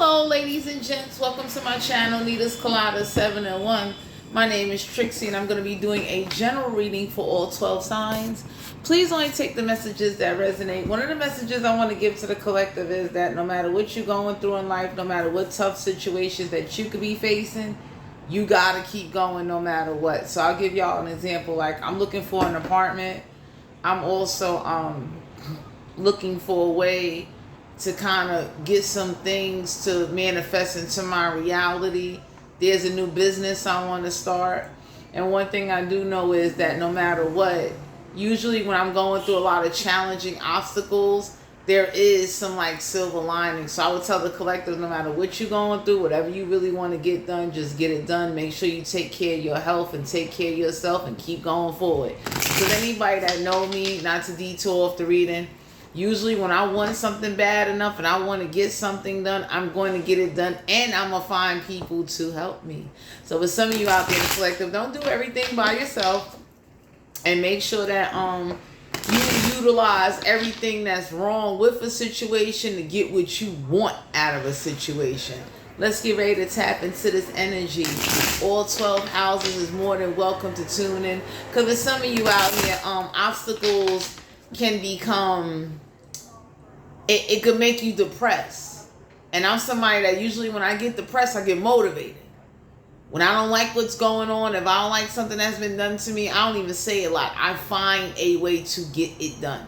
Hello ladies and gents, welcome to my channel, Nita's Colada 7 and 1. My name is Trixie and I'm going to be doing a general reading for all 12 signs. Please only take the messages that resonate. One of the messages I want to give to the collective is that no matter what you're going through in life, no matter what tough situations that you could be facing, you got to keep going no matter what. So I'll give y'all an example. Like, I'm looking for an apartment. I'm also looking for a way to kind of get some things to manifest into my reality. There's a new business I want to start. And one thing I do know is that no matter what, usually when I'm going through a lot of challenging obstacles, there is some like silver lining. So I would tell the collective, no matter what you're going through, whatever you really want to get done, just get it done. Make sure you take care of your health and take care of yourself and keep going forward. So anybody that know me, not to detour off the reading, usually when I want something bad enough and I want to get something done, I'm going to get it done, and I'm going to find people to help me. So with some of you out there in the collective, don't do everything by yourself, and make sure that you utilize everything that's wrong with a situation to get what you want out of a situation. Let's get ready to tap into this energy. All 12 houses is more than welcome to tune in, because for some of you out here, obstacles can become, it could make you depressed. And I'm somebody that usually when I get depressed, I get motivated. When I don't like what's going on, if I don't like something that's been done to me, I don't even say it a lot. I find a way to get it done.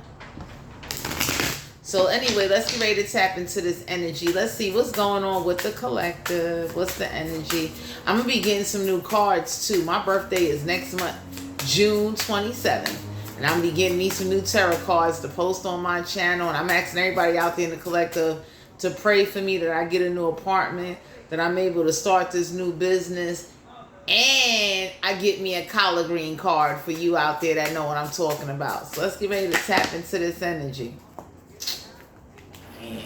So anyway, let's get ready to tap into this energy. Let's see what's going on with the collective. What's the energy? I'm going to be getting some new cards too. My birthday is next month, June 27th. And I'm going to be getting me some new tarot cards to post on my channel. And I'm asking everybody out there in the collective to pray for me that I get a new apartment, that I'm able to start this new business, and I get me a collard green card for you out there that know what I'm talking about. So let's get ready to tap into this energy. Man.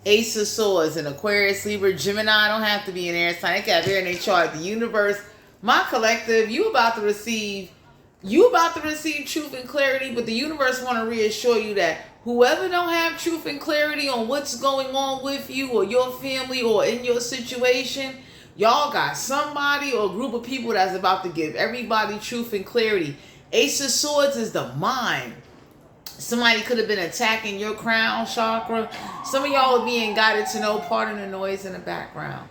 Ace of Swords in Aquarius, Libra, Gemini. Don't have to be an air sign. They got there in their chart. The universe, my collective, you about to receive truth and clarity, but the universe want to reassure you that whoever don't have truth and clarity on what's going on with you or your family or in your situation, y'all got somebody or a group of people that's about to give everybody truth and clarity. Ace of Swords is the mind. Somebody could have been attacking your crown chakra. Some of y'all are being guided to know, pardon the noise in the background.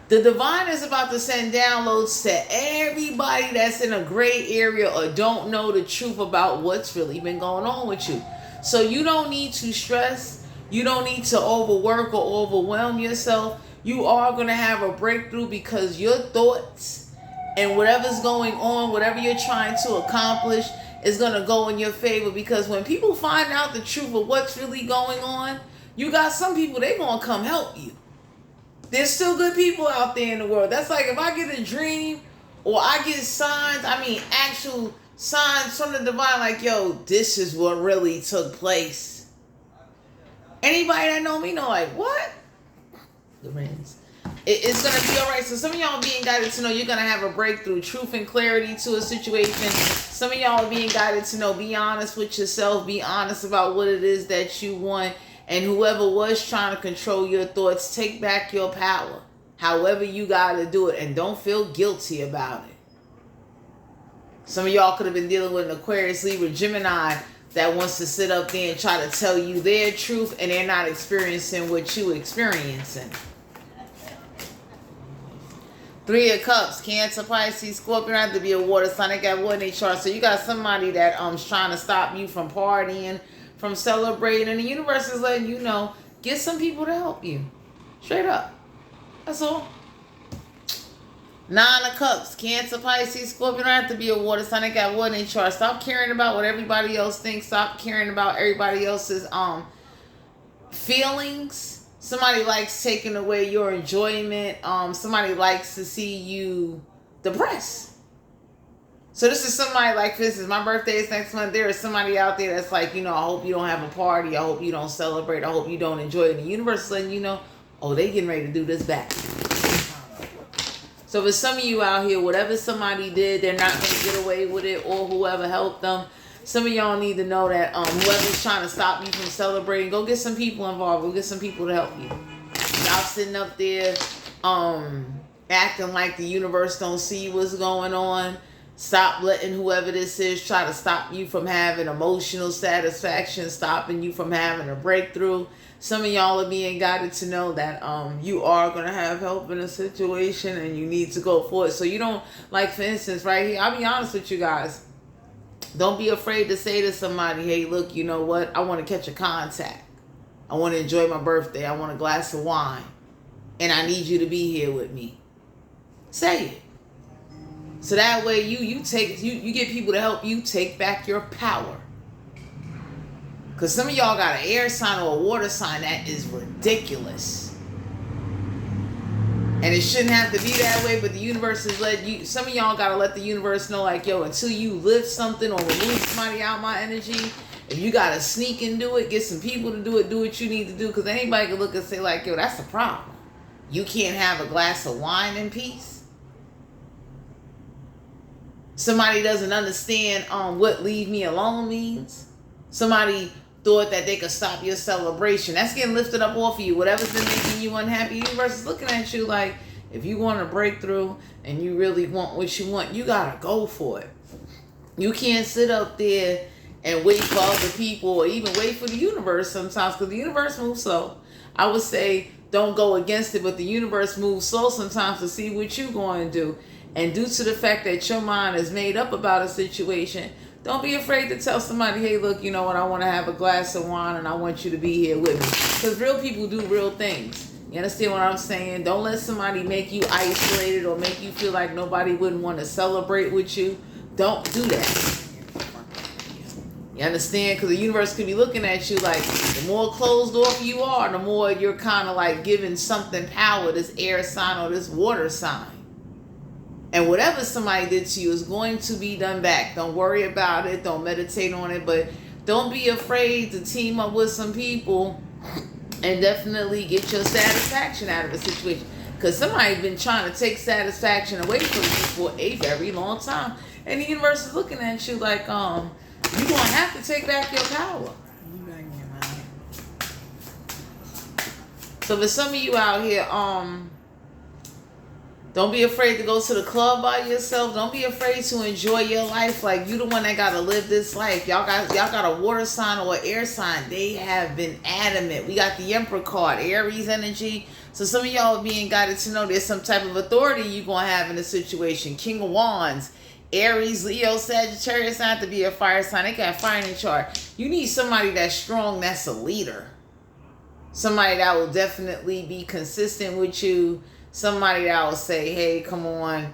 The divine is about to send downloads to everybody that's in a gray area or don't know the truth about what's really been going on with you. So you don't need to stress. You don't need to overwork or overwhelm yourself. You are going to have a breakthrough, because your thoughts and whatever's going on, whatever you're trying to accomplish, is going to go in your favor. Because when people find out the truth of what's really going on, you got some people, they're going to come help you. There's still good people out there in the world. That's like if I get a dream or I get signs, actual signs from the divine, like, yo, this is what really took place. Anybody that know me know, like, what? The rings. It's going to be all right. So some of y'all are being guided to know you're going to have a breakthrough, truth and clarity to a situation. Some of y'all are being guided to know, be honest with yourself. Be honest about what it is that you want. And whoever was trying to control your thoughts, take back your power. However you got to do it. And don't feel guilty about it. Some of y'all could have been dealing with an Aquarius, Libra, Gemini that wants to sit up there and try to tell you their truth, and they're not experiencing what you experiencing. Three of Cups, Cancer, Pisces, Scorpio. Have to be a water sign. They got water in their chart. So you got somebody that's trying to stop you from partying, from celebrating, and the universe is letting you know, get some people to help you. Straight up. That's all. Nine of Cups, Cancer, Pisces, Scorpio. Don't have to be a water sign. They got water in their chart. Stop caring about what everybody else thinks. Stop caring about everybody else's feelings. Somebody likes taking away your enjoyment. Somebody likes to see you depressed. So this is somebody like, this is my birthday is next month. There is somebody out there that's like, I hope you don't have a party. I hope you don't celebrate. I hope you don't enjoy it. And the universe is letting you know, oh, they getting ready to do this back. So for some of you out here, whatever somebody did, they're not going to get away with it, or whoever helped them. Some of y'all need to know that whoever's trying to stop you from celebrating, go get some people involved. Go get some people to help you. Y'all sitting up there acting like the universe don't see what's going on. Stop letting whoever this is try to stop you from having emotional satisfaction, stopping you from having a breakthrough. Some of y'all are being guided to know that you are going to have help in a situation and you need to go for it. So you don't, like for instance, right here, I'll be honest with you guys. Don't be afraid to say to somebody, hey, look, you know what? I want to catch a contact. I want to enjoy my birthday. I want a glass of wine. And I need you to be here with me. Say it. So that way you get people to help you take back your power. Because some of y'all got an air sign or a water sign that is ridiculous. And it shouldn't have to be that way, but the universe has let you, some of y'all got to let the universe know, like, yo, until you lift something or remove somebody out my energy, if you got to sneak and do it, get some people to do it, do what you need to do. Because anybody can look and say, like, yo, that's a problem. You can't have a glass of wine in peace. Somebody doesn't understand what leave me alone means. Somebody thought that they could stop your celebration. That's getting lifted up off of you. Whatever's been making you unhappy, the universe is looking at you like, if you want a breakthrough and you really want what you want, you gotta go for it. You can't sit up there and wait for other people or even wait for the universe sometimes, because the universe moves slow. I would say don't go against it, but the universe moves slow sometimes to see what you're going to do. And due to the fact that your mind is made up about a situation, don't be afraid to tell somebody, hey, look, you know what, I want to have a glass of wine and I want you to be here with me. Because real people do real things. You understand what I'm saying? Don't let somebody make you isolated or make you feel like nobody wouldn't want to celebrate with you. Don't do that. You understand? Because the universe could be looking at you like, the more closed off you are, the more you're kind of like giving something power, this air sign or this water sign. And whatever somebody did to you is going to be done back. Don't worry about it. Don't meditate on it. But don't be afraid to team up with some people and definitely get your satisfaction out of the situation. Because somebody's been trying to take satisfaction away from you for a very long time. And the universe is looking at you like, you're going to have to take back your power. So for some of you out here, don't be afraid to go to the club by yourself. Don't be afraid to enjoy your life. Like, you the one that got to live this life. Y'all got a water sign or an air sign. They have been adamant. We got the Emperor card, Aries energy. So some of y'all are being guided to know there's some type of authority you're going to have in the situation. King of Wands, Aries, Leo, Sagittarius, not to be a fire sign. They got fire in the chart. You need somebody that's strong, that's a leader. Somebody that will definitely be consistent with you. Somebody that will say, hey, come on,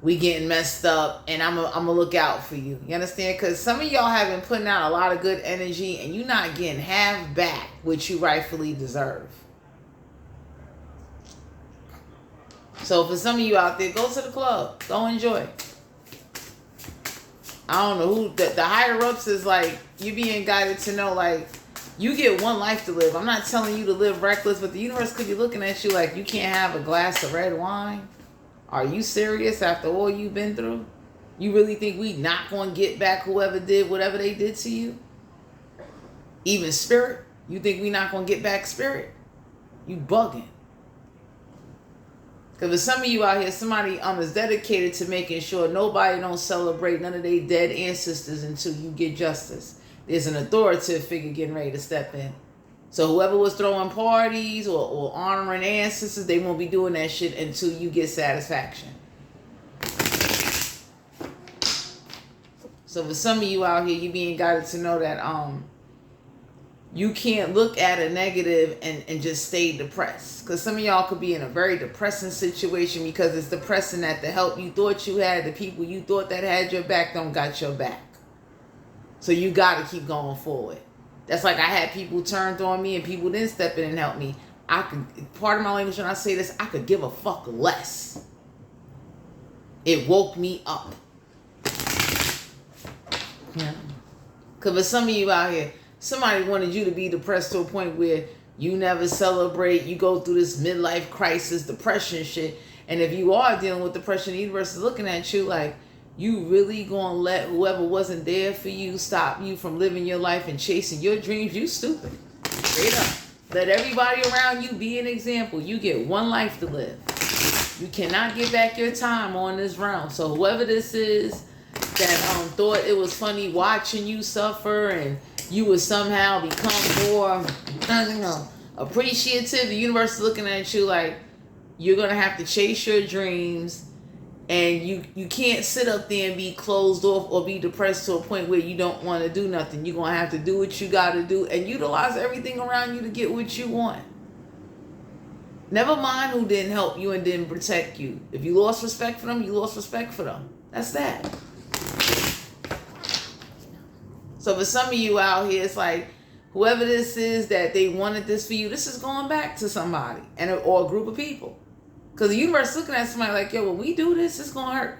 we getting messed up, and I'm gonna look out for you. You understand? Because some of y'all have been putting out a lot of good energy, and you're not getting half back what you rightfully deserve. So for some of you out there, go to the club. Go enjoy. I don't know who, the higher-ups is like, you being guided to know, like, you get one life to live. I'm not telling you to live reckless, but the universe could be looking at you like you can't have a glass of red wine. Are you serious after all you've been through? You really think we not going to get back whoever did whatever they did to you? Even spirit? You think we not going to get back spirit? You bugging. Because for some of you out here, somebody is dedicated to making sure nobody don't celebrate none of their dead ancestors until you get justice. There's an authoritative figure getting ready to step in. So whoever was throwing parties or honoring ancestors, they won't be doing that shit until you get satisfaction. So for some of you out here, you being guided to know that you can't look at a negative and just stay depressed. Because some of y'all could be in a very depressing situation because it's depressing that the help you thought you had, the people you thought that had your back don't got your back. So you got to keep going forward. That's like I had people turned on me and people didn't step in and help me. Part of my language when I say this, I could give a fuck less. It woke me up. Yeah. Because for some of you out here, somebody wanted you to be depressed to a point where you never celebrate. You go through this midlife crisis, depression shit. And if you are dealing with depression, the universe is looking at you like, you really gonna let whoever wasn't there for you stop you from living your life and chasing your dreams? You stupid. Straight up. Let everybody around you be an example. You get one life to live. You cannot get back your time on this realm. So whoever this is that thought it was funny watching you suffer and you would somehow become more, appreciative, the universe is looking at you like you're going to have to chase your dreams. And you can't sit up there and be closed off or be depressed to a point where you don't want to do nothing. You're going to have to do what you got to do and utilize everything around you to get what you want. Never mind who didn't help you and didn't protect you. If you lost respect for them, you lost respect for them. That's that. So for some of you out here, it's like, whoever this is that they wanted this for you, this is going back to somebody or a group of people. Because the universe is looking at somebody like, yo, when we do this, it's going to hurt.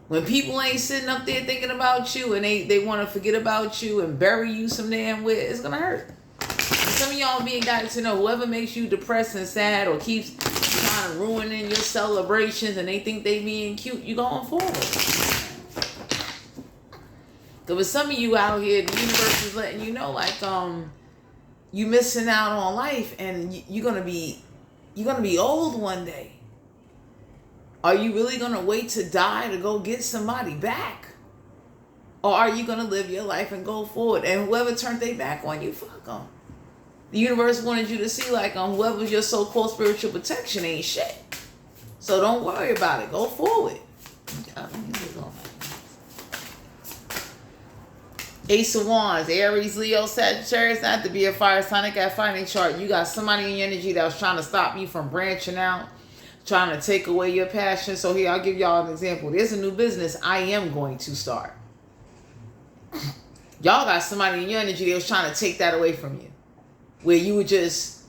When people ain't sitting up there thinking about you and they want to forget about you and bury you some damn way, it's going to hurt. And some of y'all being guided to know whoever makes you depressed and sad or keeps trying to ruining your celebrations and they think they being cute, you going forward. Because with some of you out here, the universe is letting you know, like, you missing out on life and you're going to be old one day. Are you really going to wait to die to go get somebody back? Or are you going to live your life and go forward? And whoever turned their back on you, fuck them. The universe wanted you to see like whoever's your so-called spiritual protection ain't shit. So don't worry about it. Go forward. Ace of Wands, Aries, Leo, Sagittarius, not to be a fire sign. I got finding chart. You got somebody in your energy that was trying to stop you from branching out, trying to take away your passion. So here, I'll give y'all an example. There's a new business I am going to start. Y'all got somebody in your energy that was trying to take that away from you. Where you would just,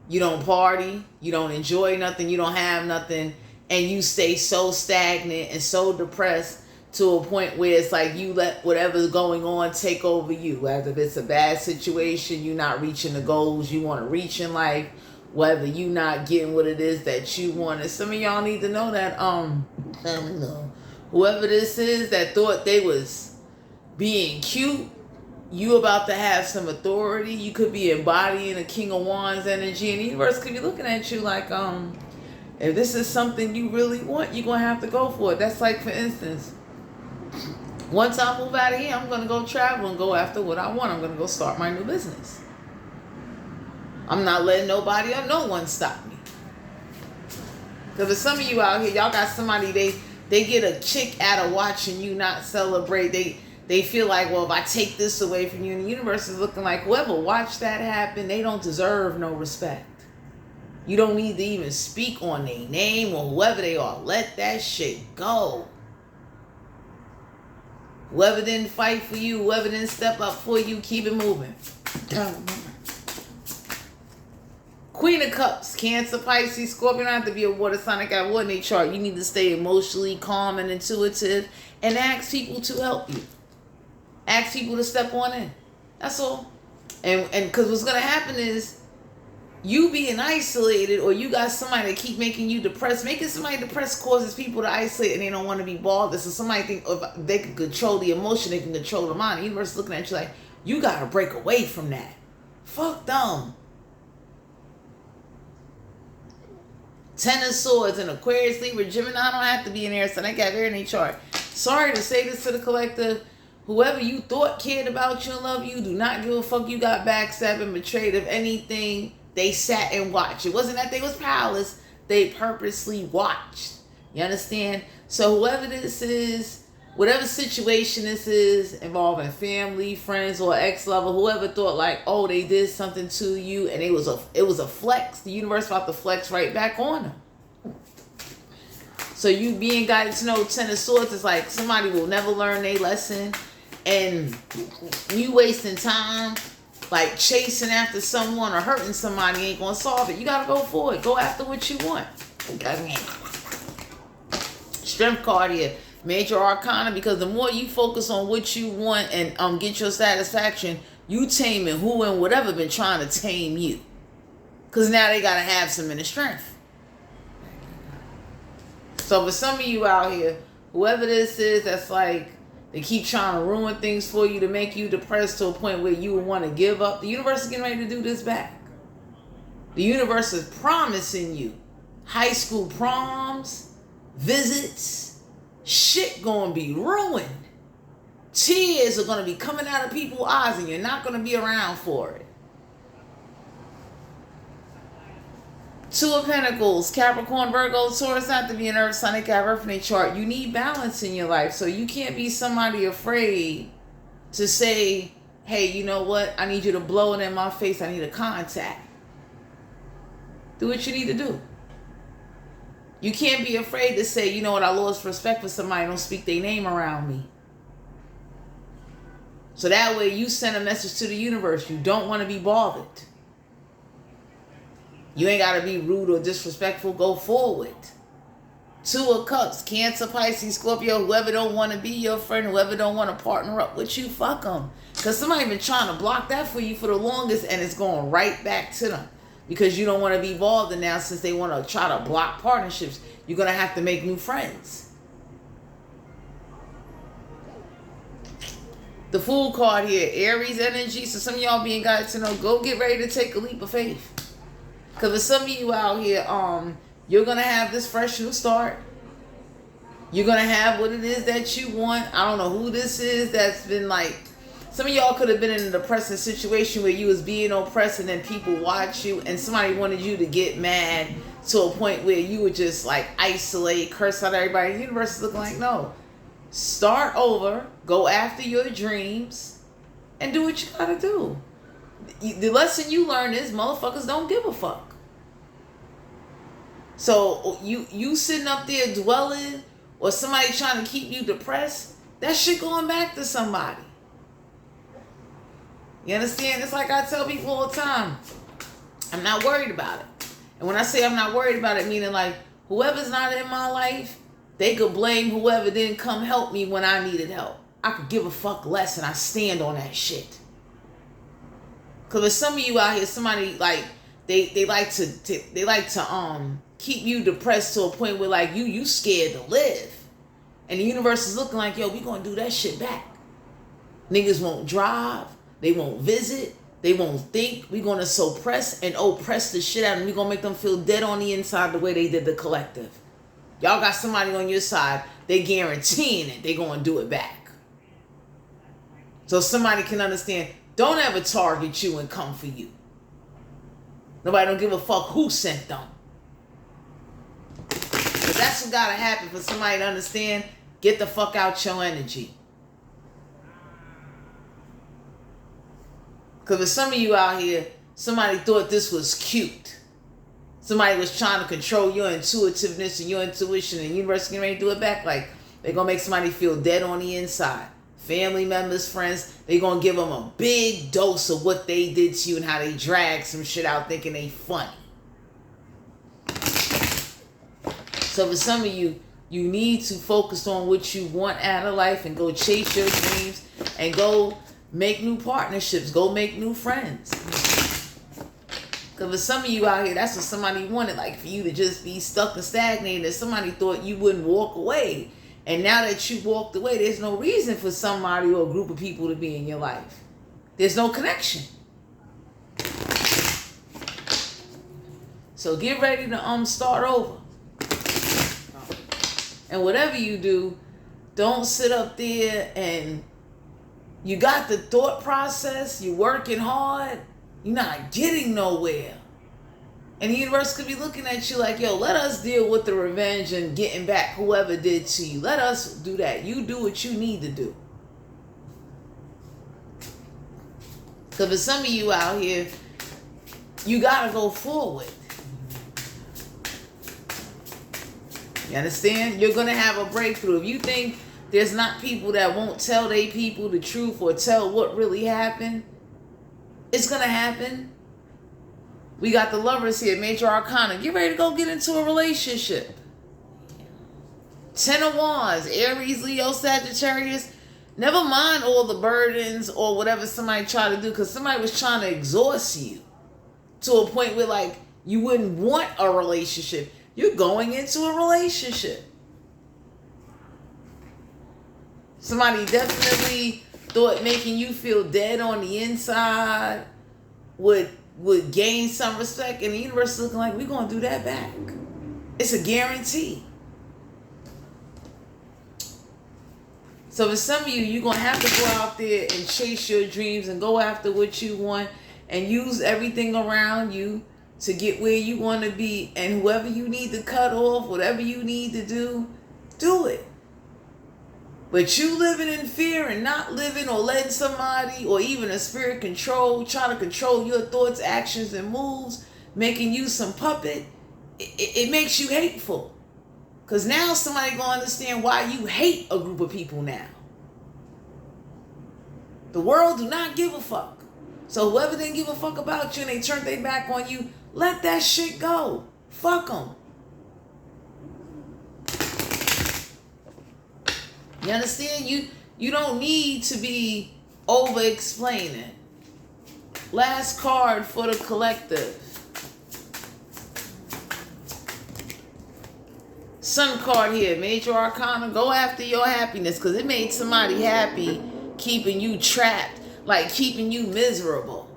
you don't party, you don't enjoy nothing, you don't have nothing, and you stay so stagnant and so depressed to a point where it's like you let whatever's going on take over you. Whether it's a bad situation, you're not reaching the goals you want to reach in life, whether you not getting what it is that you want. And some of y'all need to know that whoever this is that thought they was being cute, you about to have some authority. You could be embodying a King of Wands energy, and the universe could be looking at you like, if this is something you really want, you're gonna have to go for it. That's like, for instance, once I move out of here, I'm gonna go travel and go after what I want. I'm gonna go start my new business. I'm not letting nobody or no one stop me. Because for some of you out here, y'all got somebody, they get a kick out of watching you not celebrate. They feel like, well, if I take this away from you, and the universe is looking like, whoever watched that happen, they don't deserve no respect. You don't need to even speak on their name or whoever they are. Let that shit go. Whoever didn't fight for you, whoever didn't step up for you, keep it moving. Queen of Cups, Cancer, Pisces, Scorpio. Don't have to be a water sign. I got one in their chart. You need to stay emotionally calm and intuitive and ask people to help you. Ask people to step on in. That's all. And because what's going to happen is you being isolated, or you got somebody that keep making you depressed. Making somebody depressed causes people to isolate and they don't want to be bothered. So somebody think if they can control the emotion, they can control the mind. The universe is looking at you like, you got to break away from that. Fuck them. Ten of Swords and Aquarius, Libra, Gemini don't have to be in there, so they got there in their chart. Sorry to say this to the collective. Whoever you thought cared about you and love you, do not give a fuck. You got backstabbed and betrayed. If anything, they sat and watched. It wasn't that they was powerless. They purposely watched. You understand? So whoever this is, whatever situation this is, involving family, friends, or ex-lover, whoever thought like, oh, they did something to you and it was a flex, the universe about to flex right back on them. So you being guided to know Ten of Swords is like somebody will never learn their lesson, and you wasting time like chasing after someone or hurting somebody ain't gonna solve it. You gotta go for it. Go after what you want. Strength card here. Major Arcana, because the more you focus on what you want and get your satisfaction, you taming who and whatever been trying to tame you. Because now they got to have some inner strength. So for some of you out here, whoever this is that's like, They keep trying to ruin things for you to make you depressed to a point where you would want to give up. The universe is getting ready to do this back. The universe is promising you high school proms, visits, shit gonna be ruined. Tears are gonna be coming out of people's eyes and you're not gonna be around for it. Two of Pentacles, Capricorn, Virgo, Taurus, not to be an earth sign, they got earth in their chart. You need balance in your life, so you can't be somebody afraid to say, hey, you know what? I need you to blow it in my face. I need a contact. Do what you need to do. You can't be afraid to say, you know what? I lost respect for somebody. Don't speak their name around me. So that way you send a message to the universe. You don't want to be bothered. You ain't got to be rude or disrespectful. Go forward. Two of Cups, Cancer, Pisces, Scorpio, whoever don't want to be your friend, whoever don't want to partner up with you, fuck them. Because somebody been trying to block that for you for the longest and it's going right back to them. Because you don't want to be involved in now since they want to try to block partnerships. You're going to have to make new friends. The Fool card here, Aries energy. So some of y'all being guided to know, go get ready to take a leap of faith. Because for some of you out here, you're going to have this fresh new start. You're going to have what it is that you want. I don't know who this is that's been like, some of y'all could have been in a depressing situation where you was being oppressed and then people watch you and somebody wanted you to get mad to a point where you would just like isolate, curse out everybody. The universe is looking like, no. Start over, go after your dreams, and do what you got to do. The lesson you learn is motherfuckers don't give a fuck. So you sitting up there dwelling or somebody trying to keep you depressed, that shit going back to somebody. You understand? It's like I tell people all the time, I'm not worried about it. And when I say I'm not worried about it, meaning like whoever's not in my life, they could blame whoever didn't come help me when I needed help. I could give a fuck less and I stand on that shit. Because there's some of you out here, somebody like they like to keep you depressed to a point where like you scared to live. And the universe is looking like, yo, we gonna do that shit back. Niggas won't drive, they won't visit, they won't think. We gonna suppress and oppress the shit out of them. We gonna make them feel dead on the inside the way they did the collective. Y'all got somebody on your side, they guaranteeing it, they gonna do it back. So somebody can understand, don't ever target you and come for you. Nobody don't give a fuck who sent them. But that's what gotta happen for somebody to understand, get the fuck out your energy. Because for some of you out here, somebody thought this was cute. Somebody was trying to control your intuitiveness and your intuition, and the universe is getting ready to do it back. Like, they're going to make somebody feel dead on the inside. Family members, friends, they're going to give them a big dose of what they did to you and how they dragged some shit out thinking they funny. So for some of you, you need to focus on what you want out of life and go chase your dreams and go make new partnerships. Go make new friends. Because for some of you out here, that's what somebody wanted. Like for you to just be stuck and stagnated. Somebody thought you wouldn't walk away. And now that you walked away, there's no reason for somebody or a group of people to be in your life. There's no connection. So get ready to start over. And whatever you do, don't sit up there and you got the thought process, you're working hard, you're not getting nowhere. And the universe could be looking at you like, yo, let us deal with the revenge and getting back whoever did to you. Let us do that. You do what you need to do. Because for some of you out here, you got to go forward. You understand? You're going to have a breakthrough. If you think there's not people that won't tell their people the truth or tell what really happened, it's going to happen. We got the Lovers here, Major Arcana. Get ready to go get into a relationship. 10 of Wands, Aries, Leo, Sagittarius. Never mind all the burdens or whatever somebody tried to do, because somebody was trying to exhaust you to a point where like you wouldn't want a relationship. You're going into a relationship. Somebody definitely thought making you feel dead on the inside would gain some respect, and the universe is looking like, we're going to do that back. It's a guarantee. So for some of you, you're going to have to go out there and chase your dreams and go after what you want and use everything around you to get where you want to be. And whoever you need to cut off, whatever you need to do it. But you living in fear and not living, or letting somebody or even a spirit trying to control your thoughts, actions, and moves, making you some puppet, it makes you hateful. Because now somebody going to understand why you hate a group of people now. The world do not give a fuck. So whoever didn't give a fuck about you and they turned their back on you, let that shit go. Fuck them. You understand? You don't need to be over-explaining. Last card for the collective. Sun card here, Major Arcana. Go after your happiness, because it made somebody happy keeping you trapped, like keeping you miserable.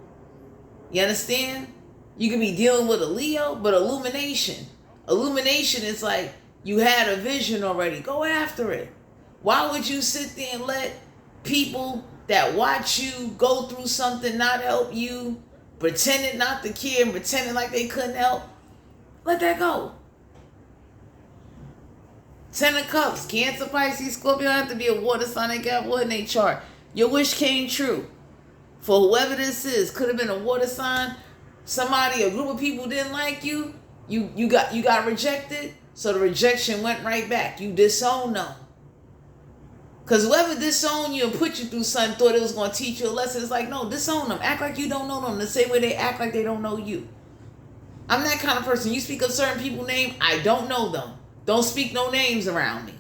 You understand? You can be dealing with a Leo, but illumination. Illumination is like you had a vision already. Go after it. Why would you sit there and let people that watch you go through something not help you, pretending not to care and pretending like they couldn't help? Let that go. 10 of Cups, Cancer, Pisces, Scorpio. Have to be a water sign. They got water in their chart. Your wish came true. For whoever this is, could have been a water sign. Somebody, a group of people didn't like you. You got rejected. So the rejection went right back. You disowned them. Because whoever disowned you and put you through something thought it was going to teach you a lesson. It's like, no, disown them. Act like you don't know them the same way they act like they don't know you. I'm that kind of person. You speak of certain people's name, I don't know them. Don't speak no names around me.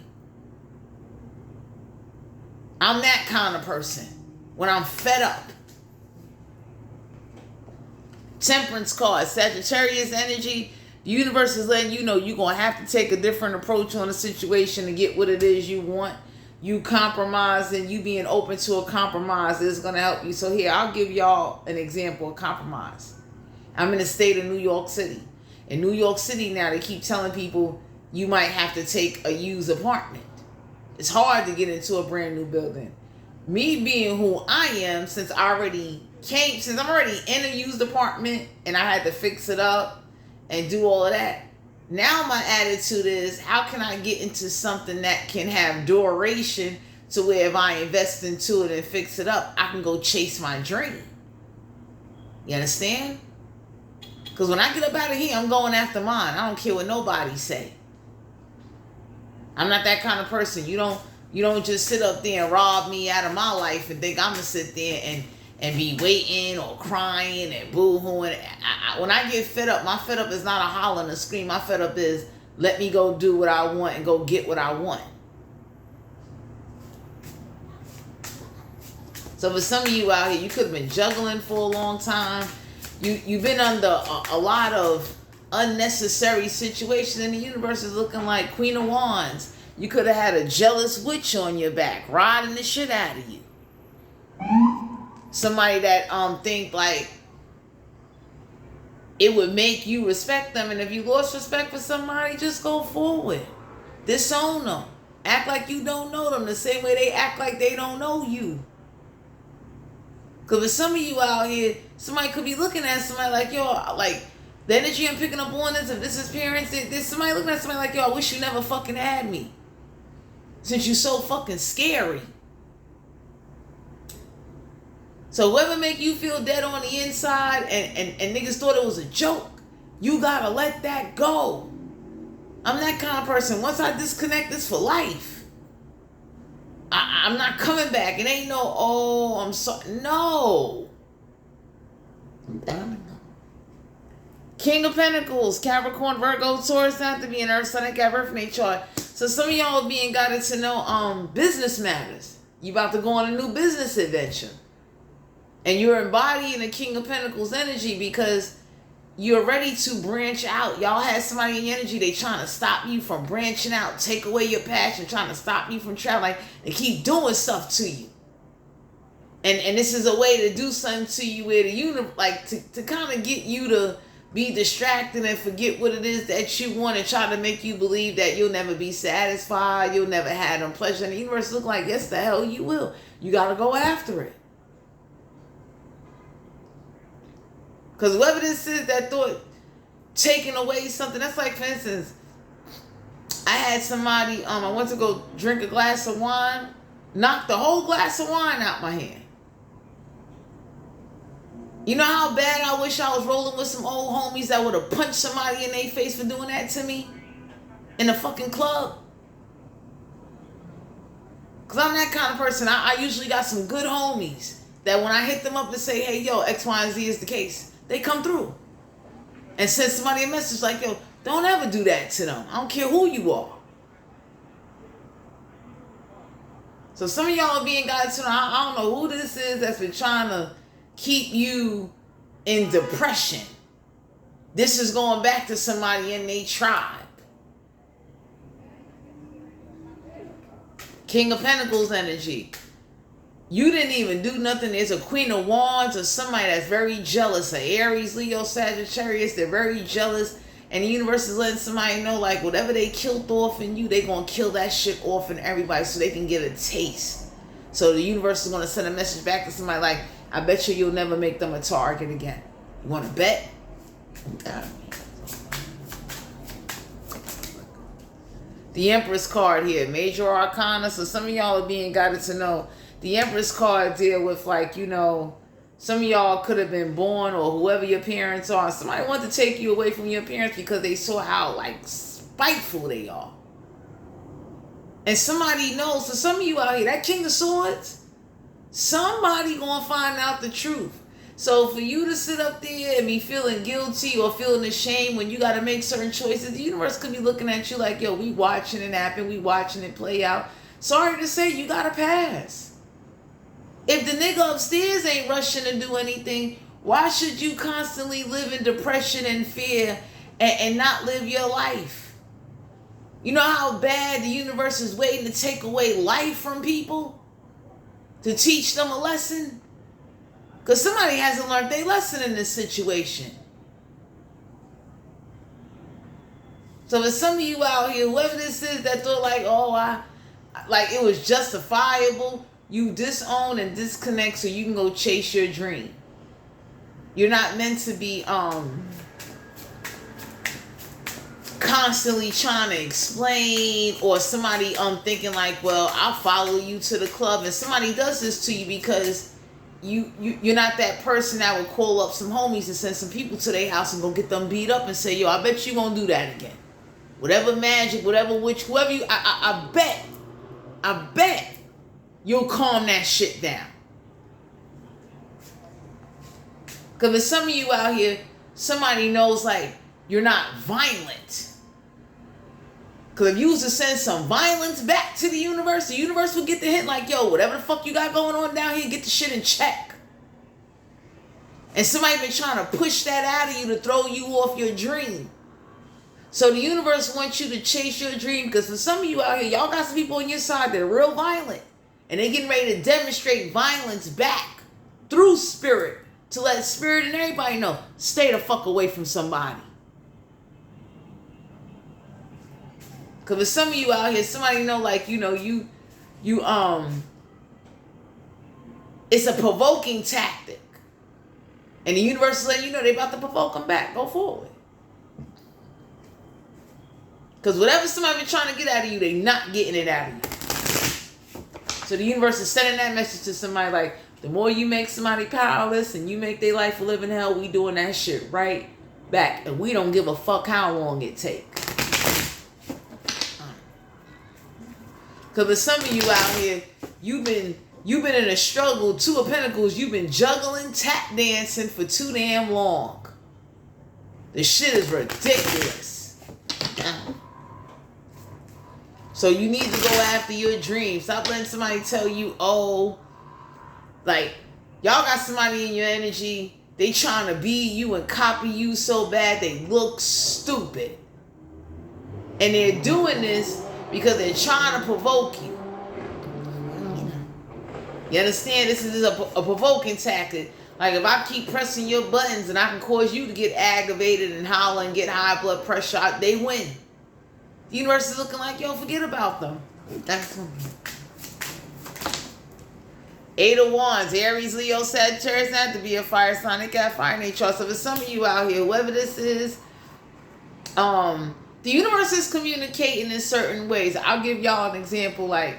I'm that kind of person when I'm fed up. Temperance card, Sagittarius energy. The universe is letting you know you're going to have to take a different approach on a situation to get what it is you want. You compromising, you being open to a compromise is going to help you. So here, I'll give y'all an example of compromise. I'm in the state of New York City. In New York City now, they keep telling people you might have to take a used apartment. It's hard to get into a brand new building. Me being who I am, since I'm already in a used apartment and I had to fix it up and do all of that. Now my attitude is, how can I get into something that can have duration to where if I invest into it and fix it up, I can go chase my dream. You understand? Because when I get up out of here, I'm going after mine. I don't care what nobody say. I'm not that kind of person. You don't just sit up there and rob me out of my life and think I'm going to sit there and be waiting or crying and boo-hooing. When I get fed up, my fed up is not a holler and a scream. My fed up is, let me go do what I want and go get what I want. So for some of you out here, you could have been juggling for a long time. You've been under a lot of unnecessary situations, and the universe is looking like Queen of Wands. You could have had a jealous witch on your back, riding the shit out of you. Somebody that think like it would make you respect them, and if you lost respect for somebody, just go forward. Disown them. Act like you don't know them the same way they act like they don't know you. Because for some of you out here, somebody could be looking at somebody like, yo, like the energy I'm picking up on this, if this is parents, there's somebody looking at somebody like, yo, I wish you never fucking had me. Since you're so fucking scary. So whoever make you feel dead on the inside and niggas thought it was a joke, you gotta let that go. I'm that kind of person. Once I disconnect, this for life. I'm not coming back. It ain't no, oh, I'm sorry. No. King of Pentacles, Capricorn, Virgo, Taurus, not to be an earth sign, I got birth in their chart. So some of y'all are being guided to know business matters. You about to go on a new business adventure. And you're embodying the King of Pentacles energy because you're ready to branch out. Y'all had somebody in your energy, they trying to stop you from branching out, take away your passion, trying to stop you from traveling. Like, they keep doing stuff to you. And this is a way to do something to you where the universe, like, to kind of get you to be distracted and forget what it is that you want and try to make you believe that you'll never be satisfied, you'll never have no pleasure. And the universe look like, yes, the hell you will. You got to go after it. Because whoever this is that thought taking away something, that's like, for instance, I had somebody, I went to go drink a glass of wine, knocked the whole glass of wine out my hand. You know how bad I wish I was rolling with some old homies that would have punched somebody in their face for doing that to me in a fucking club? Because I'm that kind of person. I usually got some good homies that when I hit them up to say, hey, yo, X, Y, and Z is the case, they come through and send somebody a message like, yo, don't ever do that to them. I don't care who you are. So some of y'all are being guided to, I don't know who this is that's been trying to keep you in depression. This is going back to somebody in their tribe. King of Pentacles energy. You didn't even do nothing. There's a Queen of Wands or somebody that's very jealous. An Aries, Leo, Sagittarius. They're very jealous. And the universe is letting somebody know, like, whatever they killed off in you, they're going to kill that shit off in everybody so they can get a taste. So the universe is going to send a message back to somebody like, I bet you'll never make them a target again. You want to bet? The Empress card here. Major Arcana. So some of y'all are being guided to know. The Empress card deal with, like, you know, some of y'all could have been born, or whoever your parents are. Somebody wanted to take you away from your parents because they saw how, like, spiteful they are. And somebody knows. So some of you out here, that King of Swords, somebody gonna find out the truth. So for you to sit up there and be feeling guilty or feeling ashamed when you got to make certain choices, the universe could be looking at you like, yo, we watching it happen. We watching it play out. Sorry to say, you got to pass. If the nigga upstairs ain't rushing to do anything, why should you constantly live in depression and fear and not live your life? You know how bad the universe is waiting to take away life from people? To teach them a lesson? Because somebody hasn't learned their lesson in this situation. So for some of you out here, whoever this is that thought like, oh, like it was justifiable, you disown and disconnect so you can go chase your dream. You're not meant to be constantly trying to explain, or somebody thinking like, well, I'll follow you to the club, and somebody does this to you because you're not that person that would call up some homies and send some people to their house and go get them beat up and say, yo, I bet you won't do that again. Whatever magic, whatever witch, whoever you, I bet you'll calm that shit down. Because if some of you out here, somebody knows like you're not violent. Because if you was to send some violence back to the universe will get the hint like, yo, whatever the fuck you got going on down here, get the shit in check. And somebody been trying to push that out of you to throw you off your dream. So the universe wants you to chase your dream, because for some of you out here, y'all got some people on your side that are real violent. And they getting ready to demonstrate violence back through spirit to let spirit and everybody know, stay the fuck away from somebody. Because for some of you out here, somebody know like, you know, you it's a provoking tactic. And the universe is letting you know they about to provoke them back. Go forward. Because whatever somebody been trying to get out of you, they not getting it out of you. So the universe is sending that message to somebody like, the more you make somebody powerless and you make their life a living hell, we doing that shit right back. And we don't give a fuck how long it take. Because for some of you out here, you've been in a struggle, Two of Pentacles, you've been juggling, tap dancing for too damn long. This shit is ridiculous. So you need to go after your dreams. Stop letting somebody tell you, oh, like, y'all got somebody in your energy They trying to be you and copy you so bad they look stupid. And they're doing this because they're trying to provoke you. You understand? This is a provoking tactic. Like if I keep pressing your buttons and I can cause you to get aggravated and holler and get high blood pressure, they win. The universe is looking like, yo, forget about them. That's Eight of Wands, Aries, Leo, Sagittarius, not to be a fire sign. They got fire in their chart. So for some of you out here, whoever this is, the universe is communicating in certain ways. I'll give y'all an example. Like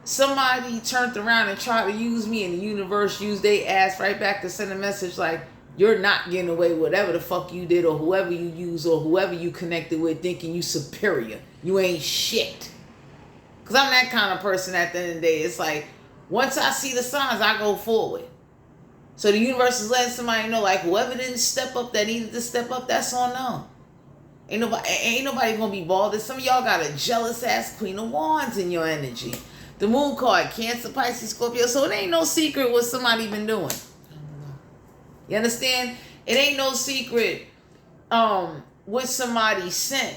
somebody turned around and tried to use me, and the universe used their ass right back to send a message like, you're not getting away with whatever the fuck you did or whoever you use or whoever you connected with thinking you superior. You ain't shit. Because I'm that kind of person at the end of the day. It's like, once I see the signs, I go forward. So the universe is letting somebody know, like, whoever didn't step up that needed to step up, that's on them. Ain't nobody gonna be bothered. Some of y'all got a jealous ass Queen of Wands in your energy. The Moon card, Cancer, Pisces, Scorpio. So it ain't no secret what somebody been doing. You understand? It ain't no secret what somebody sent.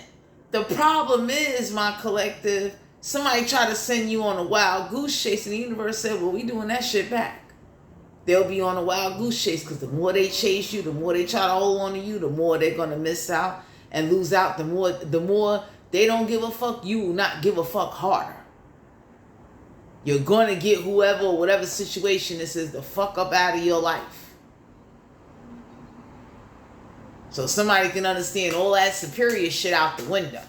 The problem is, my collective, somebody try to send you on a wild goose chase, and the universe said, well, we doing that shit back. They'll be on a wild goose chase because the more they chase you, the more they try to hold on to you, the more they're going to miss out and lose out. The more they don't give a fuck, you will not give a fuck harder. You're going to get whoever or whatever situation this is the fuck up out of your life. So somebody can understand all that superior shit out the window.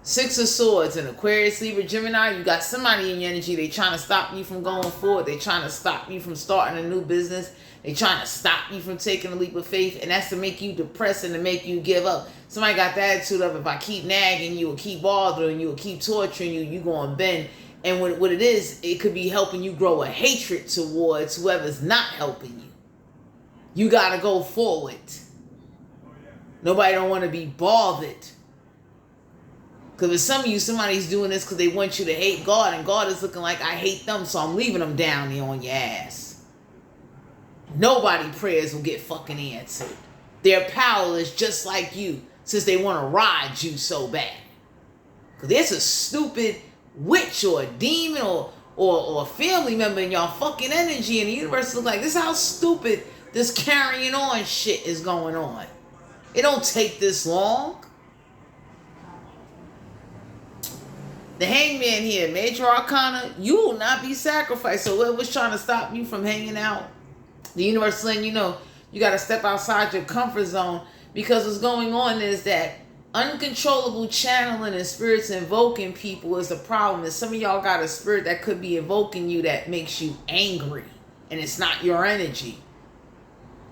Six of Swords in Aquarius, Libra, Gemini. You got somebody in your energy. They trying to stop you from going forward. They trying to stop you from starting a new business. They trying to stop you from taking a leap of faith. And that's to make you depressed and to make you give up. Somebody got the attitude of, if I keep nagging you or keep bothering you or keep torturing you, you going to bend. And what it is, it could be helping you grow a hatred towards whoever's not helping you. You got to go forward. Nobody don't want to be bothered. Because for some of you, somebody's doing this because they want you to hate God. And God is looking like, I hate them, so I'm leaving them down there on your ass. Nobody prayers will get fucking answered. They're powerless just like you, since they want to ride you so bad. Because there's a stupid witch or a demon or a family member in y'all fucking energy. And the universe looks like, this is how stupid this carrying on shit is going on. It don't take this long. The Hangman here, Major Arcana, you will not be sacrificed. So whoever's trying to stop you from hanging out, the universe is letting you know you got to step outside your comfort zone, because what's going on is that uncontrollable channeling and spirits invoking people is the problem. And some of y'all got a spirit that could be invoking you that makes you angry, and it's not your energy.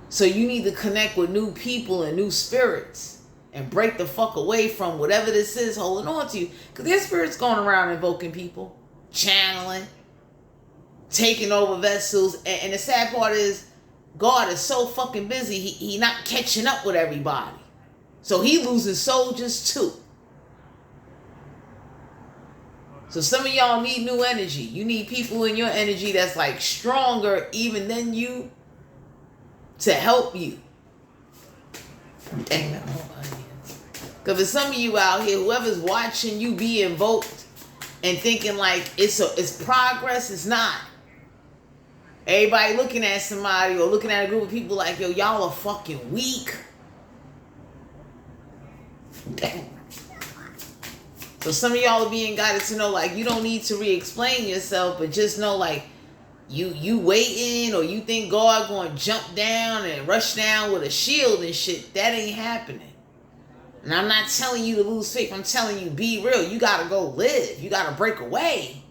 So you need to connect with new people and new spirits. And break the fuck away from whatever this is holding on to you. Because there's spirits going around invoking people. Channeling. Taking over vessels. And the sad part is, God is so fucking busy, he not catching up with everybody. So he losing soldiers too. So some of y'all need new energy. You need people in your energy that's like stronger even than you to help you. Damn it. Because for some of you out here, whoever's watching you be invoked and thinking like it's progress, it's not. Everybody looking at somebody or looking at a group of people like, yo, y'all are fucking weak. Damn. So some of y'all are being guided to know, like, you don't need to re-explain yourself, but just know, like, you waiting, or you think God going to jump down and rush down with a shield and shit. That ain't happening. And I'm not telling you to lose faith. I'm telling you, be real. You got to go live. You got to break away.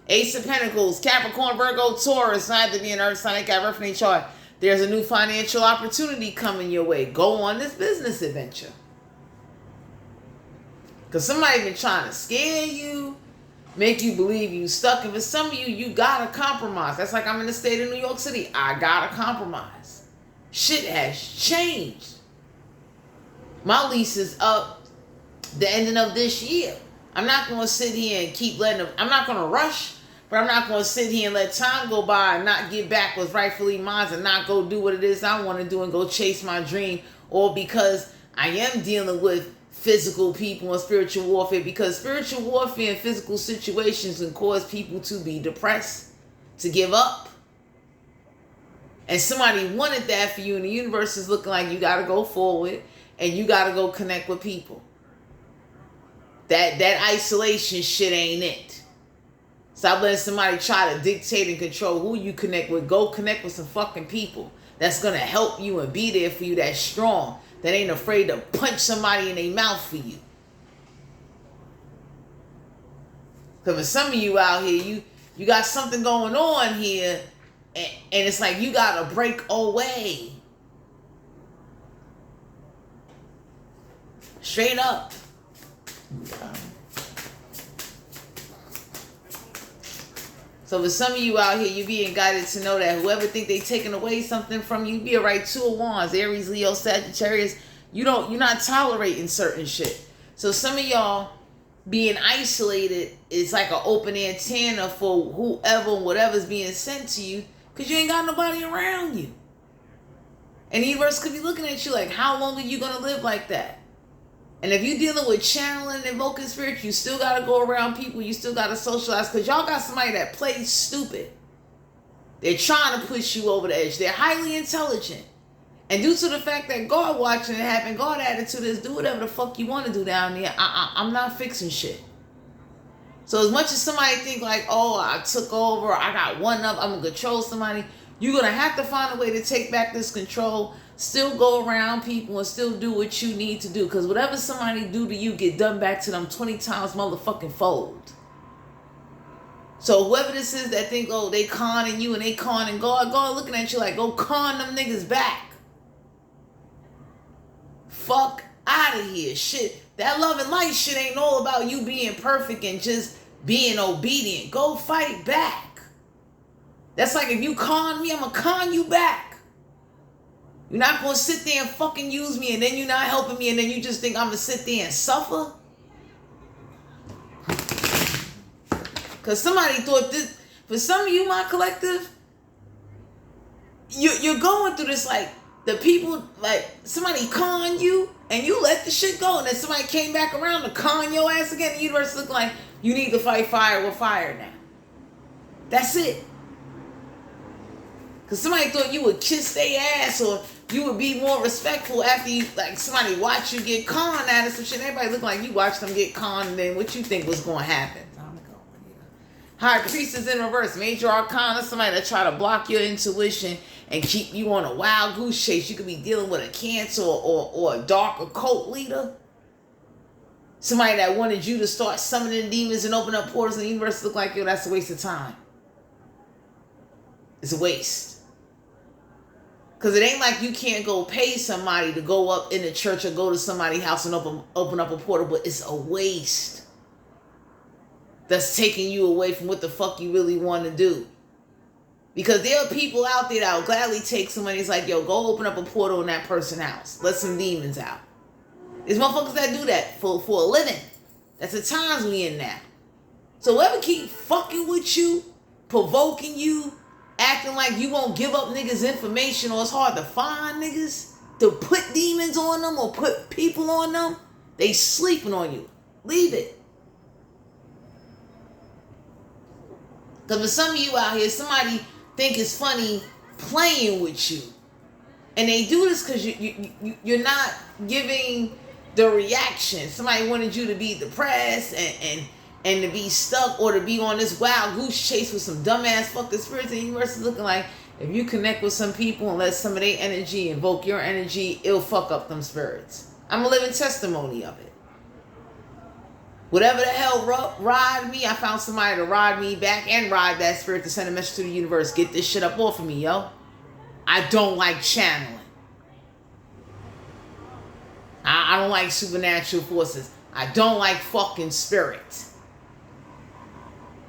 Ace of Pentacles, Capricorn, Virgo, Taurus. Not to be an earth sign. They got reference chart. There's a new financial opportunity coming your way. Go on this business adventure. Because somebody been trying to scare you, make you believe you stuck. And for some of you, you got to compromise. That's like I'm in the state of New York City. I got to compromise. Shit has changed. My lease is up the ending of this year. I'm not going to sit here and keep letting them. I'm not going to rush, But I'm not going to sit here and let time go by and not get back what's rightfully mine and not go do what it is I want to do and go chase my dream. Or because I am dealing with physical people and spiritual warfare. Because spiritual warfare and physical situations can cause people to be depressed, to give up. And somebody wanted that for you, and the universe is looking like you got to go forward and you got to go connect with people. That isolation shit ain't it. Stop letting somebody try to dictate and control who you connect with. Go connect with some fucking people that's going to help you and be there for you, that's strong, that ain't afraid to punch somebody in their mouth for you. Because for some of you out here, you got something going on here, and it's like you got to break away. Straight up. So for some of you out here, you being guided to know that whoever think they taking away something from you, be a right 2 of Wands, Aries, Leo, Sagittarius, you're not tolerating certain shit. So some of y'all being isolated is like an open antenna for whoever and whatever's being sent to you, because you ain't got nobody around you. And the universe could be looking at you like, how long are you going to live like that? And if you're dealing with channeling and invoking spirit, you still got to go around people. You still got to socialize, because y'all got somebody that plays stupid. They're trying to push you over the edge. They're highly intelligent. And due to the fact that God watching it happen, God attitude is do whatever the fuck you want to do down there. I'm not fixing shit. So as much as somebody think like, oh, I took over, I got one up, I'm going to control somebody, you're going to have to find a way to take back this control. Still go around people and still do what you need to do. Because whatever somebody do to you, get done back to them 20 times motherfucking fold. So whoever this is that think, oh, they conning you and they conning God looking at you like, go con them niggas back. Fuck out of here. Shit. That love and light shit ain't all about you being perfect and just being obedient. Go fight back. That's like if you con me, I'm going to con you back. You're not going to sit there and fucking use me and then you're not helping me and then you just think I'm going to sit there and suffer? Because somebody thought this, for some of you, my collective, you're going through this like, the people, like, somebody con you and you let the shit go and then somebody came back around to con your ass again. The universe look like you need to fight fire with fire now. That's it. Because somebody thought you would kiss their ass or you would be more respectful after you, like, somebody watch you get conned out of some shit. Everybody look like you watched them get conned and then what you think was going to happen. High Priestess in reverse, Major Arcana, somebody that try to block your intuition and keep you on a wild goose chase. You could be dealing with a Cancer or a dark occult leader. Somebody that wanted you to start summoning demons and open up portals in the universe. Look like, yo, that's a waste of time. It's a waste. Because it ain't like you can't go pay somebody to go up in the church or go to somebody's house and open up a portal, but it's a waste. That's taking you away from what the fuck you really want to do. Because there are people out there that will gladly take somebody. It's like, yo, go open up a portal in that person's house. Let some demons out. There's motherfuckers that do that for a living. That's the times we in now. So whoever keep fucking with you, provoking you, acting like you won't give up niggas information or it's hard to find niggas to put demons on them or put people on them, they sleeping on you. Leave it. Because for some of you out here, somebody think it's funny playing with you. And they do this because you're not giving the reaction. Somebody wanted you to be depressed and to be stuck or to be on this wild goose chase with some dumbass fucking spirits. And the universe is looking like, if you connect with some people and let some of their energy invoke your energy, it'll fuck up them spirits. I'm a living testimony of it. Whatever the hell ride me, I found somebody to ride me back and ride that spirit to send a message to the universe. Get this shit up off of me, yo. I don't like channeling. I don't like supernatural forces. I don't like fucking spirits.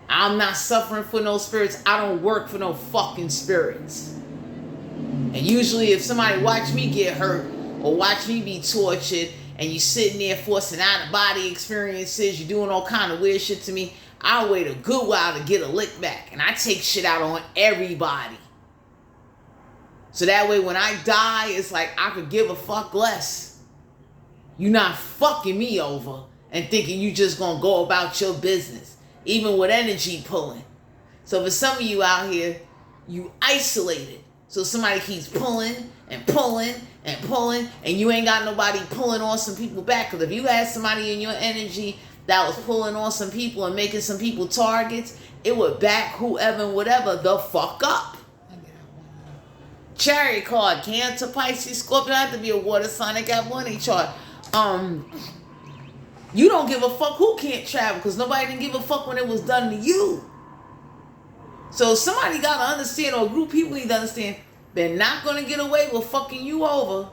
I'm not suffering for no spirits. I don't work for no fucking spirits. And usually if somebody watch me get hurt or watch me be tortured and you sitting there forcing out of body experiences, you're doing all kind of weird shit to me, I'll wait a good while to get a lick back. And I take shit out on everybody. So that way when I die, it's like I could give a fuck less. You not fucking me over and thinking you just gonna go about your business. Even with energy pulling. So for some of you out here, you isolated. So somebody keeps pulling and pulling and pulling, and you ain't got nobody pulling on some people back. Because if you had somebody in your energy that was pulling on some people and making some people targets, it would back whoever and whatever the fuck up. Chariot card, Cancer, Pisces, Scorpio. Have to be a water sign. They got one in chart. You don't give a fuck who can't travel because nobody didn't give a fuck when it was done to you. So somebody got to understand, or a group of people need to understand, they're not going to get away with fucking you over.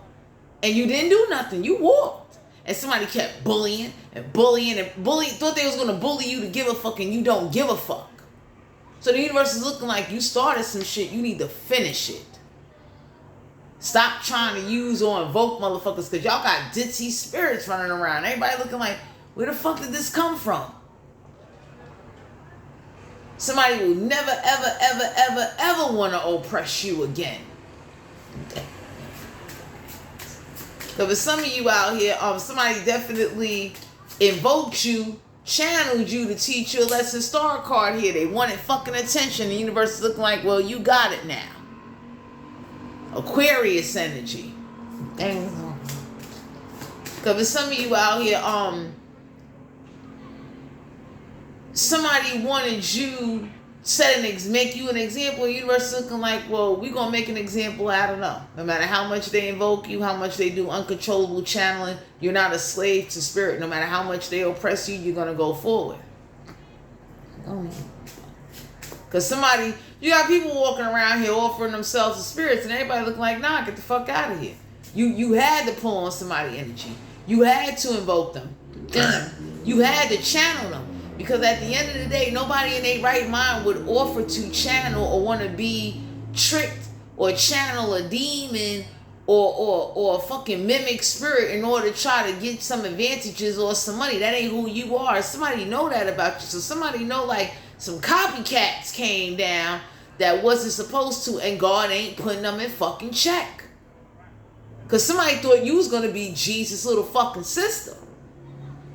And you didn't do nothing. You walked. And somebody kept bullying and bullying and bullying. Thought they was going to bully you to give a fuck, and you don't give a fuck. So the universe is looking like you started some shit. You need to finish it. Stop trying to use or invoke motherfuckers because y'all got ditzy spirits running around. Everybody looking like, where the fuck did this come from? Somebody will never, ever, ever, ever, ever want to oppress you again. So for some of you out here, somebody definitely invoked you, channeled you to teach you a lesson. Star card here. They wanted fucking attention. The universe is looking like, well, you got it now. Aquarius energy. Because for some of you out here, somebody wanted you make you an example. The universe is looking like, well, we're gonna make an example. I don't know. No matter how much they invoke you, how much they do uncontrollable channeling, you're not a slave to spirit. No matter how much they oppress you, you're gonna go forward. Because somebody, you got people walking around here offering themselves to spirits, and everybody looking like, nah, get the fuck out of here. You had to pull on somebody energy. You had to invoke them. You had to channel them. Because at the end of the day, nobody in their right mind would offer to channel or want to be tricked or channel a demon or a fucking mimic spirit in order to try to get some advantages or some money. That ain't who you are. Somebody know that about you. So somebody know like some copycats came down that wasn't supposed to, and God ain't putting them in fucking check. Because somebody thought you was going to be Jesus' little fucking sister.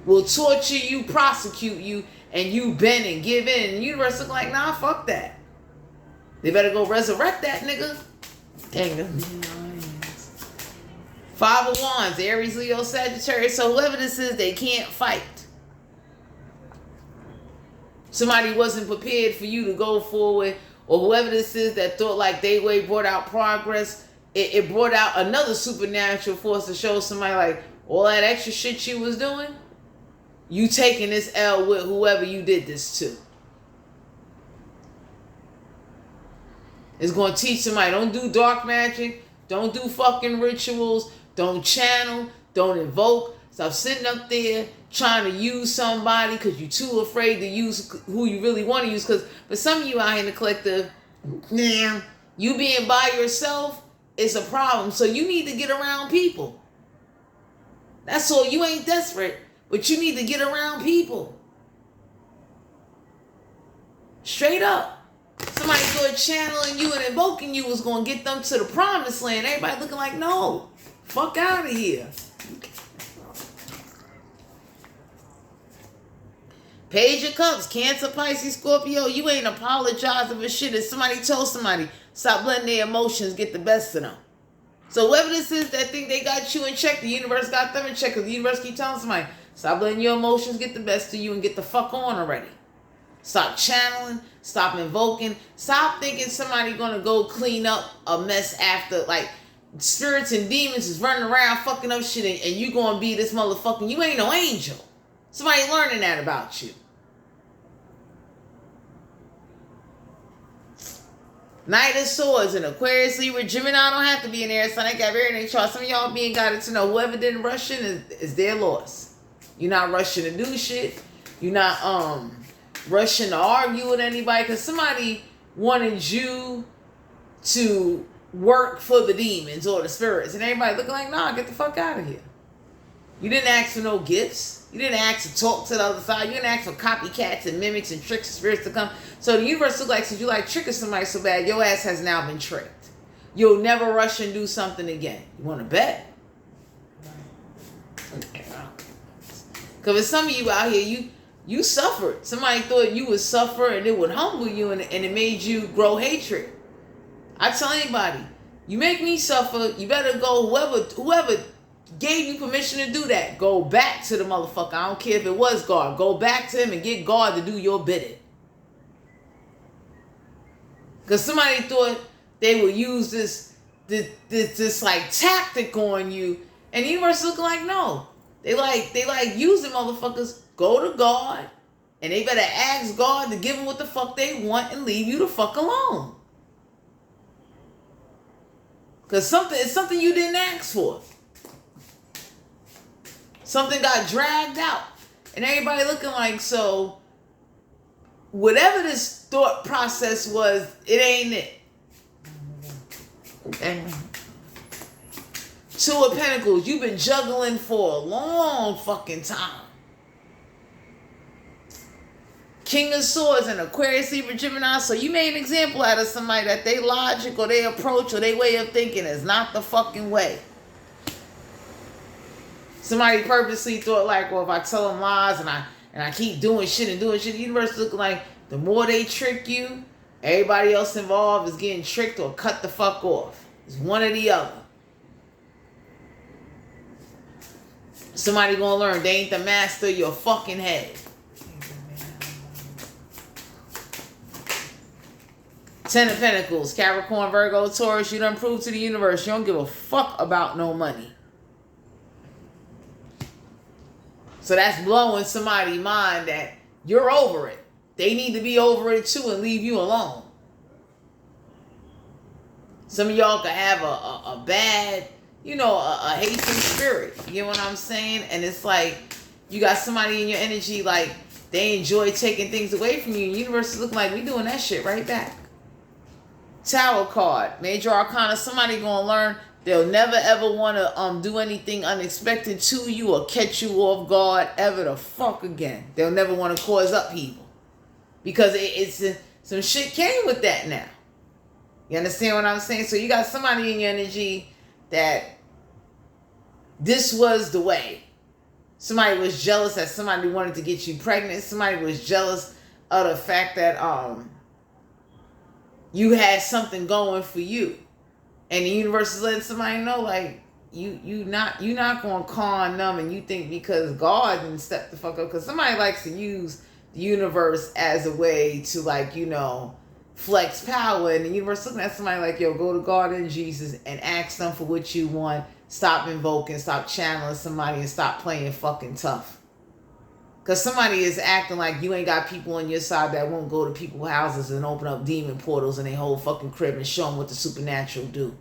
Will torture you, prosecute you, and you bend and give in. And the universe look like, nah, fuck that. They better go resurrect that nigga. Dang it. Five of Wands, Aries, Leo, Sagittarius. So whoever this is, they can't fight. Somebody wasn't prepared for you to go forward, or whoever this is that thought like they way brought out progress, it brought out another supernatural force to show somebody like all that extra shit you was doing, you taking this L with whoever you did this to. It's going to teach somebody, don't do dark magic, don't do fucking rituals, don't channel, don't invoke. Stop sitting up there trying to use somebody because you're too afraid to use who you really want to use. Because for some of you out here in the collective, you being by yourself is a problem. So you need to get around people. That's all. You ain't desperate, but you need to get around people. Straight up. Somebody thought channeling you and invoking you was going to get them to the promised land. Everybody looking like, no, fuck out of here. Page of Cups, Cancer, Pisces, Scorpio. You ain't apologizing for shit. If somebody told somebody, stop letting their emotions get the best of them. So whoever this is that think they got you in check, the universe got them in check. Because the universe keep telling somebody, stop letting your emotions get the best of you and get the fuck on already. Stop channeling. Stop invoking. Stop thinking somebody gonna go clean up a mess after, like, spirits and demons is running around fucking up shit and you gonna be this motherfucking, you ain't no angel. Somebody learning that about you. Knight of Swords and Aquarius, Libra, Gemini don't have to be in there. So they got very in their chart. Some of y'all being guided to know whoever didn't rush in is their loss. You're not rushing to do shit. You're not rushing to argue with anybody because somebody wanted you to work for the demons or the spirits, and everybody looking like, nah, get the fuck out of here. You didn't ask for no gifts. You didn't ask to talk to the other side. You didn't ask for copycats and mimics and tricks and spirits to come. So the universe looks like, since you like tricking somebody so bad, your ass has now been tricked. You'll never rush and do something again. You want to bet? Because if some of you out here, you suffered. Somebody thought you would suffer and it would humble you and it made you grow hatred. I tell anybody, you make me suffer, you better go, whoever gave you permission to do that, go back to the motherfucker. I don't care if it was God. Go back to him and get God to do your bidding. Because somebody thought they would use this like tactic on you, and the universe is looking like, no. They like using motherfuckers. Go to God, and they better ask God to give them what the fuck they want and leave you the fuck alone. Because it's something you didn't ask for. Something got dragged out. And everybody looking like, so whatever this thought process was, it ain't it. And Two of Pentacles, you've been juggling for a long fucking time. King of Swords and Aquarius, Libra, Gemini. So you made an example out of somebody that they logic or they approach or they way of thinking is not the fucking way. Somebody purposely thought like, well, if I tell them lies and I keep doing shit, the universe looking like the more they trick you, everybody else involved is getting tricked or cut the fuck off. It's one or the other. Somebody gonna learn they ain't the master of your fucking head. Ten of Pentacles, Capricorn, Virgo, Taurus, you done proved to the universe you don't give a fuck about no money. So that's blowing somebody's mind that you're over it. They need to be over it too and leave you alone. Some of y'all could have a bad, a hateful spirit. You know what I'm saying? And it's like, you got somebody in your energy, like, they enjoy taking things away from you. The universe is looking like, we doing that shit right back. Tower card, Major Arcana, somebody gonna learn they'll never ever want to do anything unexpected to you or catch you off guard ever the fuck again. They'll never want to cause upheaval. Because some shit came with that now. You understand what I'm saying? So you got somebody in your energy that this was the way. Somebody was jealous that somebody wanted to get you pregnant. Somebody was jealous of the fact that you had something going for you. And the universe is letting somebody know, like, you're not going to con them, and you think because God didn't step the fuck up. Because somebody likes to use the universe as a way to, like, flex power. And the universe looking at somebody like, yo, go to God and Jesus and ask them for what you want. Stop invoking, stop channeling somebody, and stop playing fucking tough. Because somebody is acting like you ain't got people on your side that won't go to people's houses and open up demon portals in their whole fucking crib and show them what the supernatural do.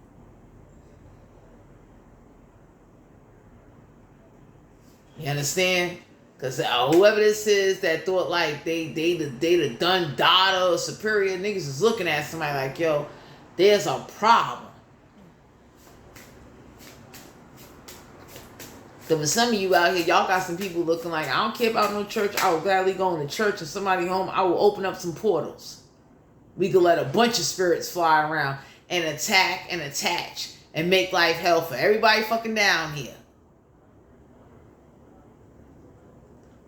You understand? Because whoever this is that thought like they the done data or superior niggas is looking at somebody like, yo, there's a problem. Because for some of you out here, y'all got some people looking like, I don't care about no church. I will gladly go into church and somebody home. I will open up some portals. We could let a bunch of spirits fly around and attack and attach and make life hell for everybody fucking down here.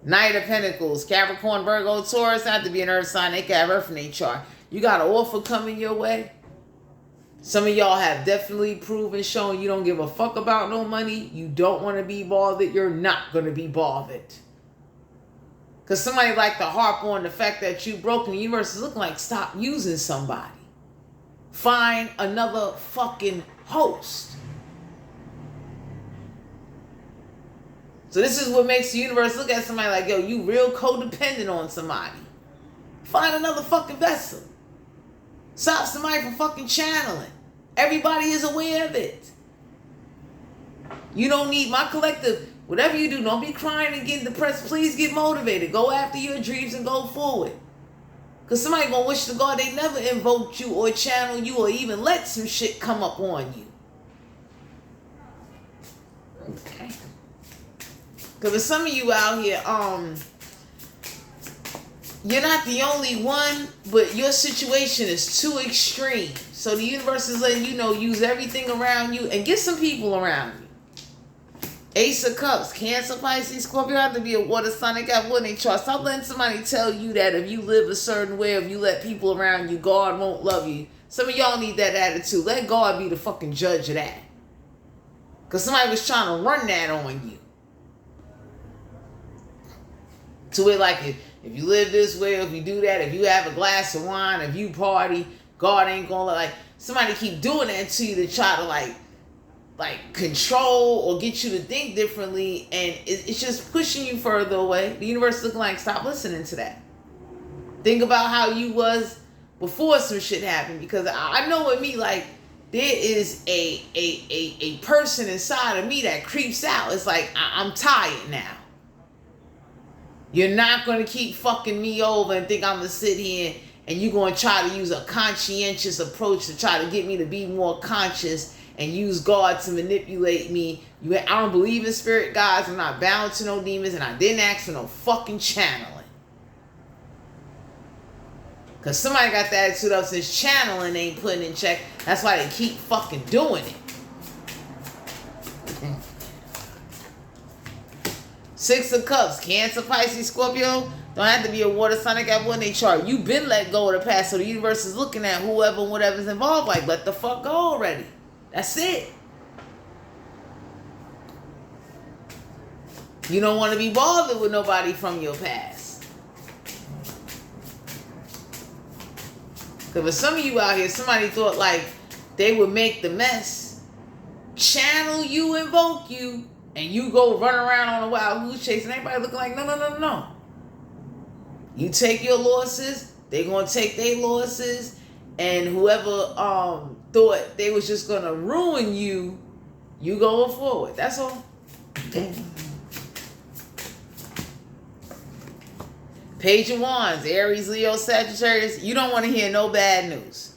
Knight of Pentacles, Capricorn, Virgo, Taurus. Have to be an earth sign. They can have earth in their chart. You got an offer coming your way. Some of y'all have definitely proven, shown you don't give a fuck about no money. You don't want to be bothered. You're not going to be bothered. Because somebody like to harp on the fact that you broke, and the universe is looking like, stop using somebody. Find another fucking host. So this is what makes the universe look at somebody like, yo, you real codependent on somebody. Find another fucking vessel. Stop somebody from fucking channeling. Everybody is aware of it. You don't need my collective. Whatever you do, don't be crying and getting depressed. Please get motivated. Go after your dreams and go forward. Because somebody going to wish to God they never invoked you or channeled you or even let some shit come up on you. Okay. for some of you out here, you're not the only one, but your situation is too extreme. So the universe is letting you know, use everything around you and get some people around you. Ace of Cups, Cancer, Pisces, Scorpio. Have to be a water sign. They got one in their chart. Stop letting somebody tell you that if you live a certain way, if you let people around you, God won't love you. Some of y'all need that attitude. Let God be the fucking judge of that. Because somebody was trying to run that on you. To where, like, if you live this way, if you do that, if you have a glass of wine, if you party, God ain't gonna like. Somebody keep doing that to you to try to like control or get you to think differently, and it's just pushing you further away. The universe is looking like, stop listening to that. Think about how you was before some shit happened, because I know with me, like, there is a person inside of me that creeps out. It's like, I'm tired now. You're not going to keep fucking me over and think I'm going to sit here and you're going to try to use a conscientious approach to try to get me to be more conscious and use God to manipulate me. I don't believe in spirit guides. I'm not bound to no demons, and I didn't ask for no fucking channeling. Because somebody got the attitude up since channeling ain't putting in check. That's why they keep fucking doing it. Six of Cups, Cancer, Pisces, Scorpio. Don't have to be a water sign. I got one in their chart. You've been let go of the past, so the universe is looking at whoever and whatever's involved. Like, let the fuck go already. That's it. You don't want to be bothered with nobody from your past. Because for some of you out here, somebody thought like they would make the mess, channel you, invoke you, and you go run around on a wild goose chase, and everybody looking like, no. You take your losses, they gonna take their losses, and whoever thought they was just gonna ruin you, you going forward. That's all. Page of Wands, Aries, Leo, Sagittarius. You don't want to hear no bad news.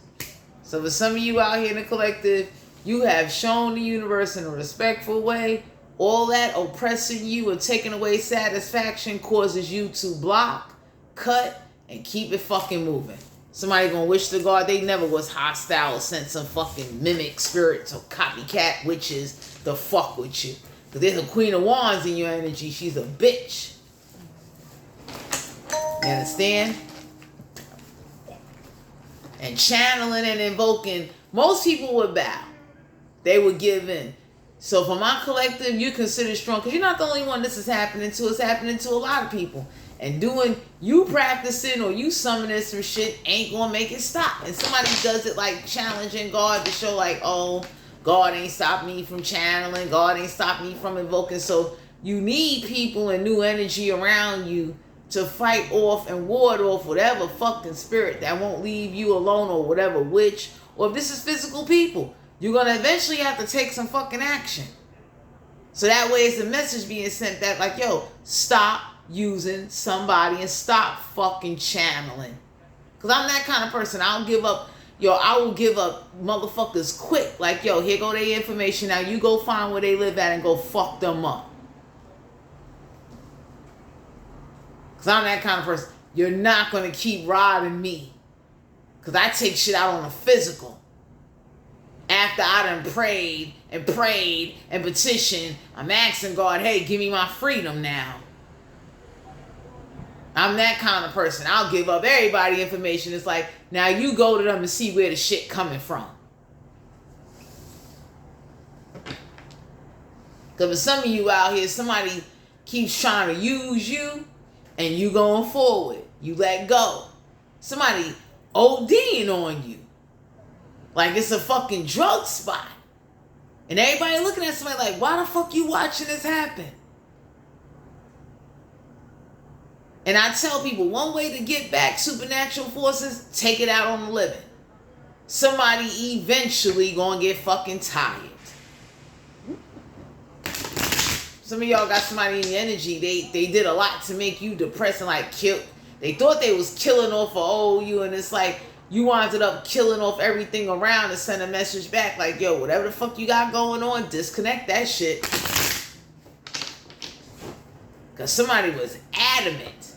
So for some of you out here in the collective, you have shown the universe in a respectful way. All that oppressing you or taking away satisfaction causes you to block, cut, and keep it fucking moving. Somebody gonna wish to God they never was hostile or sent some fucking mimic spirits or copycat witches to fuck with you. Because there's a Queen of Wands in your energy. She's a bitch. You understand? And channeling and invoking, most people would bow. They would give in. So for my collective, you consider strong, because you're not the only one this is happening to. It's happening to a lot of people. And you practicing or you summoning some shit ain't gonna make it stop. And somebody does it like challenging God to show like, oh, God ain't stopped me from channeling. God ain't stopped me from invoking. So you need people and new energy around you to fight off and ward off whatever fucking spirit that won't leave you alone, or whatever witch, or if this is physical people, you're going to eventually have to take some fucking action. So that way it's a message being sent that like, yo, stop using somebody and stop fucking channeling. Because I'm that kind of person. I don't give up. Yo, I will give up motherfuckers quick. Like, yo, here go their information. Now you go find where they live at and go fuck them up. Because I'm that kind of person. You're not going to keep riding me. Because I take shit out on the physical. After I done prayed and petitioned, I'm asking God, hey, give me my freedom now. I'm that kind of person. I'll give up everybody information. It's like, now you go to them and see where the shit coming from. Because for some of you out here, somebody keeps trying to use you, and you going forward. You let go. Somebody ODing on you. Like it's a fucking drug spot. And everybody looking at somebody like, why the fuck you watching this happen? And I tell people, one way to get back supernatural forces, take it out on the living. Somebody eventually gonna get fucking tired. Some of y'all got somebody in your energy. They did a lot to make you depressed and like kill. They thought they was killing off for old you, and it's like you wound up killing off everything around and send a message back like, yo, whatever the fuck you got going on, disconnect that shit. Because somebody was adamant.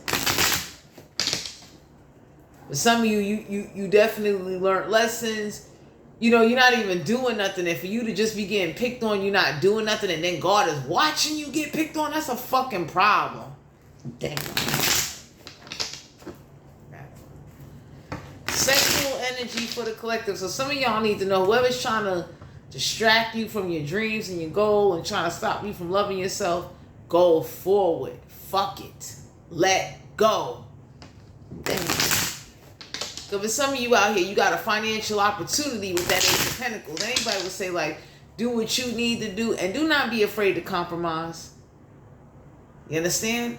But some of you definitely learned lessons. You know, you're not even doing nothing. And for you to just be getting picked on, you're not doing nothing. And then God is watching you get picked on. That's a fucking problem. Damn. Sexual energy for the collective. So some of y'all need to know, whoever's trying to distract you from your dreams and your goal and trying to stop you from loving yourself, go forward. Fuck it. Let go. Because for some of you out here, you got a financial opportunity with that Ace of Pentacles. Anybody would say, like, do what you need to do and do not be afraid to compromise. You understand?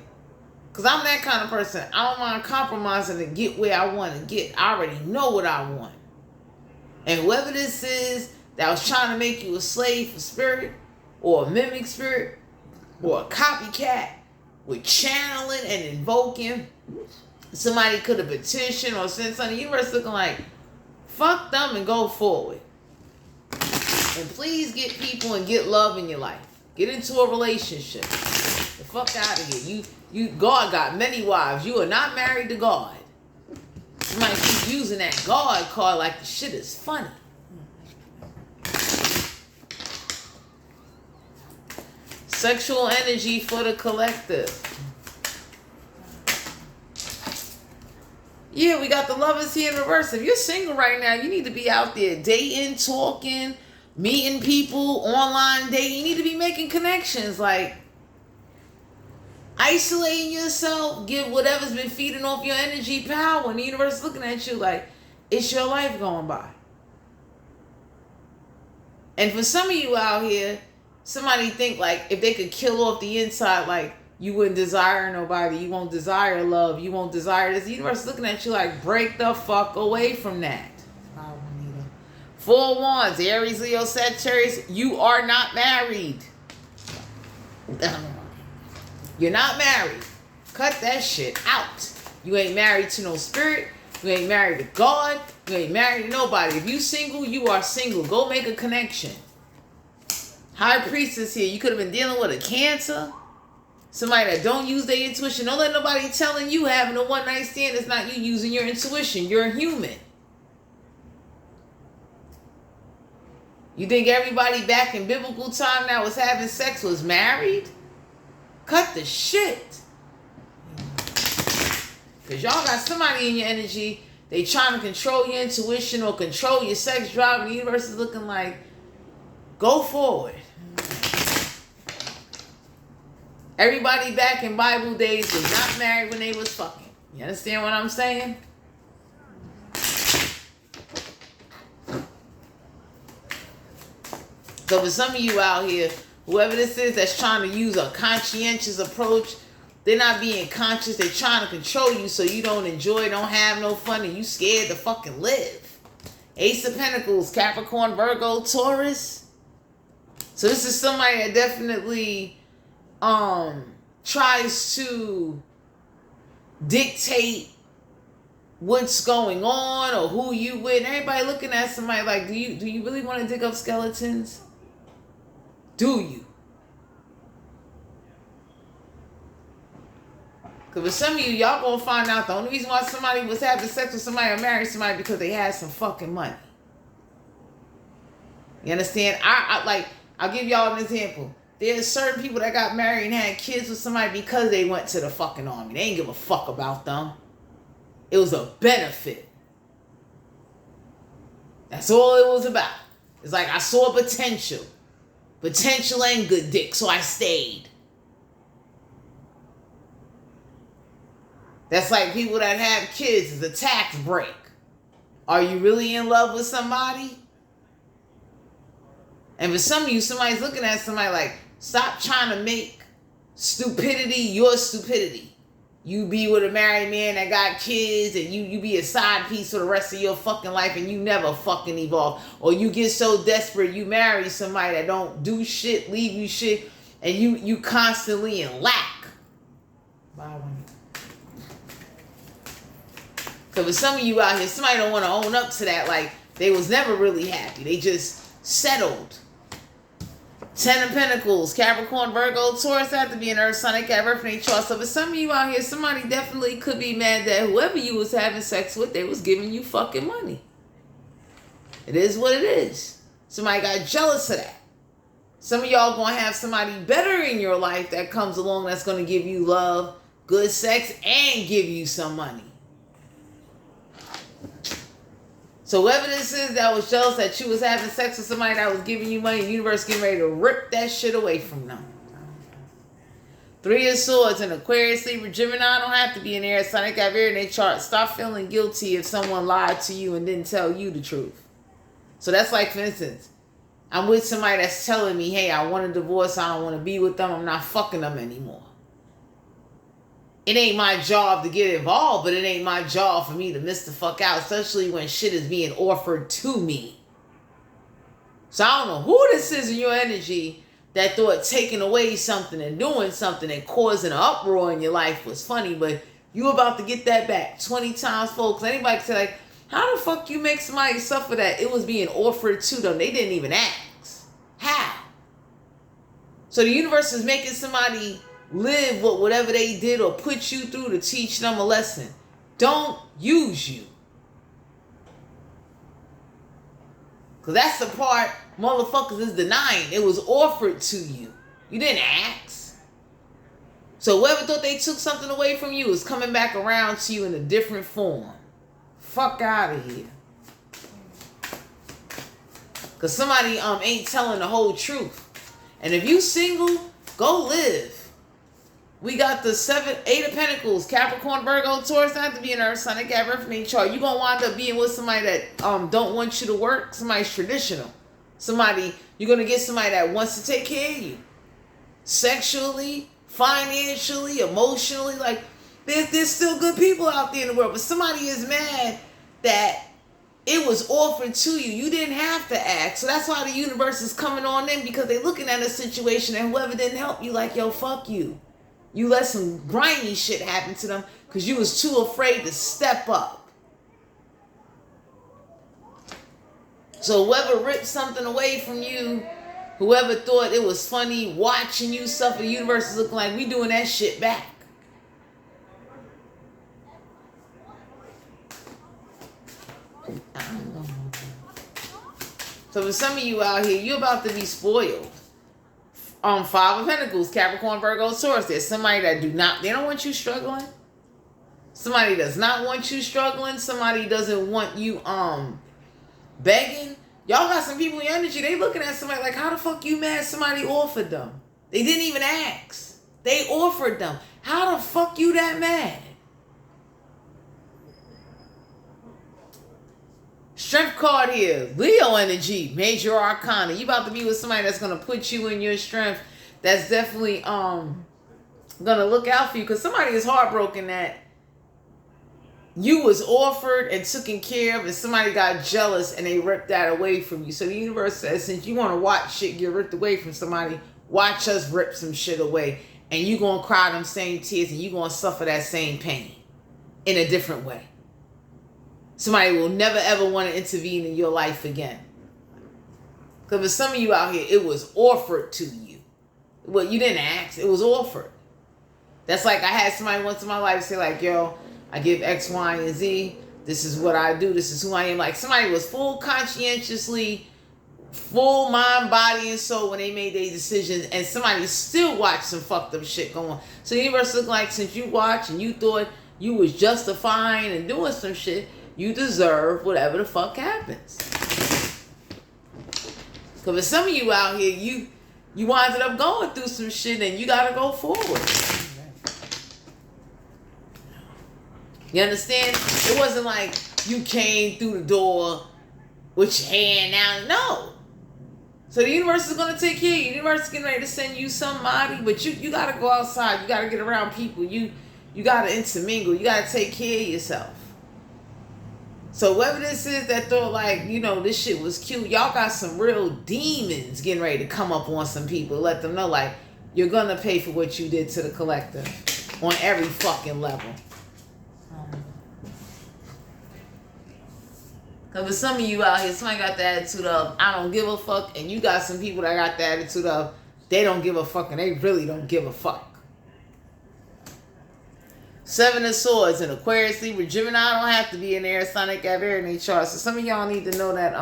Because I'm that kind of person. I don't mind compromising to get where I want to get. I already know what I want. And whoever this is that was trying to make you a slave for spirit, or a mimic spirit, or a copycat with channeling and invoking, somebody could have petitioned or sent something. The universe looking like, fuck them and go forward. And please get people and get love in your life. Get into a relationship. The fuck out of here. God got many wives. You are not married to God. Somebody keep using that God card like the shit is funny. Sexual energy for the collective. Yeah, we got the lovers here in reverse. If you're single right now, you need to be out there dating, talking, meeting people, online dating. You need to be making connections. Like, isolating yourself, give whatever's been feeding off your energy power, and the universe is looking at you like it's your life going by. And for some of you out here, somebody think like if they could kill off the inside, like you wouldn't desire nobody, you won't desire love, you won't desire this. The universe is looking at you like, break the fuck away from that. Four Wands, Aries, Leo, Sagittarius, you are not married. You're not married. Cut that shit out. You ain't married to no spirit. You ain't married to God. You ain't married to nobody. If you single, you are single. Go make a connection. High Priestess here. You could have been dealing with a Cancer. Somebody that don't use their intuition. Don't let nobody telling you having a one night stand is not you using your intuition. You're a human. You think everybody back in biblical time that was having sex was married? Cut the shit. Because y'all got somebody in your energy, they trying to control your intuition or control your sex drive, and the universe is looking like, go forward. Everybody back in Bible days was not married when they was fucking. You understand what I'm saying? So for some of you out here, whoever this is that's trying to use a conscientious approach, they're not being conscious. They're trying to control you so you don't enjoy, don't have no fun, and you scared to fucking live. Ace of Pentacles, Capricorn, Virgo, Taurus. So this is somebody that definitely tries to dictate what's going on or who you with. Everybody looking at somebody like, do you really want to dig up skeletons? Do you? Because for some of you, y'all gonna find out the only reason why somebody was having sex with somebody or married somebody because they had some fucking money. You understand? I'll give y'all an example. There's certain people that got married and had kids with somebody because they went to the fucking army. They ain't give a fuck about them. It was a benefit. That's all it was about. It's like I saw potential. Potential ain't good dick, so I stayed. That's like people that have kids. It's a tax break. Are you really in love with somebody? And for some of you, somebody's looking at somebody like, stop trying to make stupidity your stupidity. You be with a married man that got kids and you be a side piece for the rest of your fucking life and you never fucking evolve. Or you get so desperate you marry somebody that don't do shit, leave you shit, and you constantly in lack. Bye, one. Because for some of you out here, somebody don't want to own up to that. Like, they was never really happy. They just settled. Ten of Pentacles, Capricorn, Virgo, Taurus have to be an Earth, Sun, Cat, Earth, and chart. So for some of you out here, somebody definitely could be mad that whoever you was having sex with, they was giving you fucking money. It is what it is. Somebody got jealous of that. Some of y'all gonna have somebody better in your life that comes along that's gonna give you love, good sex, and give you some money. So whoever this is that was jealous that you was having sex with somebody that was giving you money, the universe getting ready to rip that shit away from them. Three of Swords, an Aquarius, Libra, Gemini. Don't have to be an air sign. They got very in their chart. Stop feeling guilty if someone lied to you and didn't tell you the truth. So that's like, for instance, I'm with somebody that's telling me, hey, I want a divorce. I don't want to be with them. I'm not fucking them anymore. It ain't my job to get involved, but it ain't my job for me to miss the fuck out, especially when shit is being offered to me. So I don't know who this is in your energy that thought taking away something and doing something and causing an uproar in your life was funny, but you about to get that back 20 times, folks. Anybody can say, like, how the fuck you make somebody suffer that? It was being offered to them. They didn't even ask. How? So the universe is making somebody live with whatever they did or put you through to teach them a lesson. Don't use you. Because that's the part motherfuckers is denying. It was offered to you. You didn't ask. So whoever thought they took something away from you is coming back around to you in a different form. Fuck out of here. Because somebody ain't telling the whole truth. And if you single, go live. We got the 8 of Pentacles, Capricorn, Virgo, Taurus, not to be an Earth, Sun, Cat, Earth, and chart. You're going to wind up being with somebody that don't want you to work. Somebody's traditional. You're going to get somebody that wants to take care of you. Sexually, financially, emotionally. Like, there's still good people out there in the world. But somebody is mad that it was offered to you. You didn't have to ask. So that's why the universe is coming on in, because they're looking at a situation and whoever didn't help you, like, yo, fuck you. You let some grimy shit happen to them because you was too afraid to step up. So whoever ripped something away from you, whoever thought it was funny watching you suffer, the universe is looking like we doing that shit back. So for some of you out here, you're about to be spoiled. 5 of Pentacles, Capricorn, Virgo, Taurus. There's somebody that they don't want you struggling. Somebody does not want you struggling. Somebody doesn't want you begging. Y'all got some people in your energy, they looking at somebody like, how the fuck you mad somebody offered them? They didn't even ask. They offered them. How the fuck you that mad? Strength card here. Leo energy. Major arcana. You about to be with somebody that's going to put you in your strength. That's definitely going to look out for you. Because somebody is heartbroken that you was offered and taken care of, and somebody got jealous and they ripped that away from you. So the universe says, since you want to watch shit get ripped away from somebody, watch us rip some shit away. And you going to cry them same tears and you going to suffer that same pain in a different way. Somebody will never ever want to intervene in your life again. Because for some of you out here, it was offered to you. Well, you didn't ask. It was offered. That's like I had somebody once in my life say like, yo, I give X, Y, and Z. This is what I do. This is who I am. Like somebody was full conscientiously, full mind, body, and soul when they made their decisions. And somebody still watched some fucked up shit going on. So the universe looked like, since you watched and you thought you was justifying and doing some shit, you deserve whatever the fuck happens. Because for some of you out here, you winded up going through some shit and you got to go forward. You understand? It wasn't like you came through the door with your hand out. No. So the universe is going to take care of you. The universe is getting ready to send you somebody, but you got to go outside. You got to get around people. You got to intermingle. You got to take care of yourself. So whoever this is that thought like, this shit was cute, y'all got some real demons getting ready to come up on some people. Let them know like, you're going to pay for what you did to the collective on every fucking level. Because for some of you out here, somebody got the attitude of, I don't give a fuck. And you got some people that got the attitude of, they don't give a fuck and they really don't give a fuck. Seven of Swords and Aquarius, Libra, Gemini don't have to be in there. Sonic have air in their chart. So some of y'all need to know that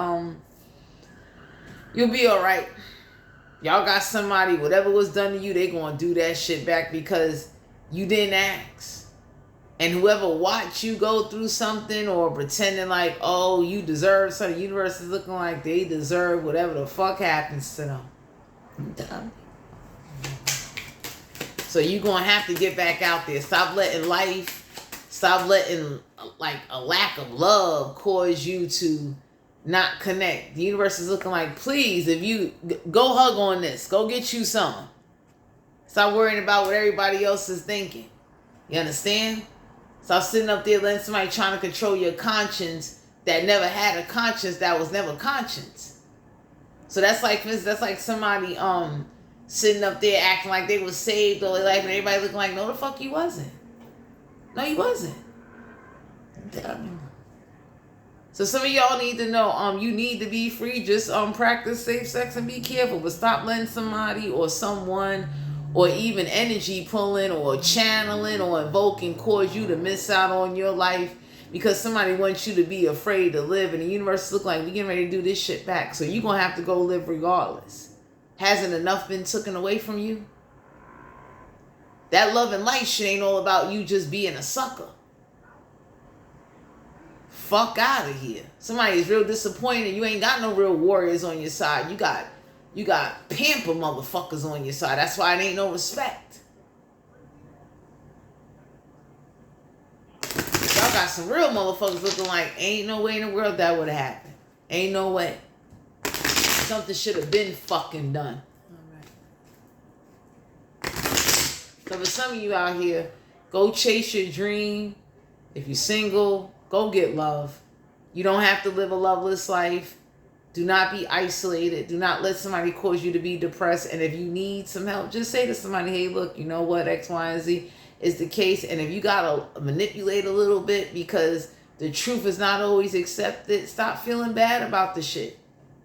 you'll be alright. Y'all got somebody, whatever was done to you, they gonna do that shit back because you didn't ask. And whoever watched you go through something or pretending like, oh, you deserve something, the universe is looking like they deserve whatever the fuck happens to them. So you're going to have to get back out there. Stop letting like a lack of love cause you to not connect. The universe is looking like, please, if you go hug on this, go get you some. Stop worrying about what everybody else is thinking. You understand? Stop sitting up there letting somebody trying to control your conscience that never had a conscience that was never conscience. So that's like somebody sitting up there acting like they was saved all their life and everybody looking like, no the fuck you wasn't. No, you wasn't. So some of y'all need to know you need to be free. Just practice safe sex and be careful. But stop letting somebody or someone or even energy pulling or channeling or invoking cause you to miss out on your life because somebody wants you to be afraid to live and the universe look like we getting ready to do this shit back. So you're going to have to go live regardless. Hasn't enough been taken away from you? That love and light shit ain't all about you just being a sucker. Fuck out of here. Somebody is real disappointed. You ain't got no real warriors on your side. You got pamper motherfuckers on your side. That's why it ain't no respect. Y'all got some real motherfuckers looking like ain't no way in the world that would have happened. Ain't no way. Something should have been fucking done. All right. So for some of you out here, go chase your dream. If you're single, go get love. You don't have to live a loveless life. Do not be isolated. Do not let somebody cause you to be depressed. And if you need some help, just say to somebody, hey, look, you know what, X, Y, and Z is the case. And if you got to manipulate a little bit because the truth is not always accepted, stop feeling bad about the shit.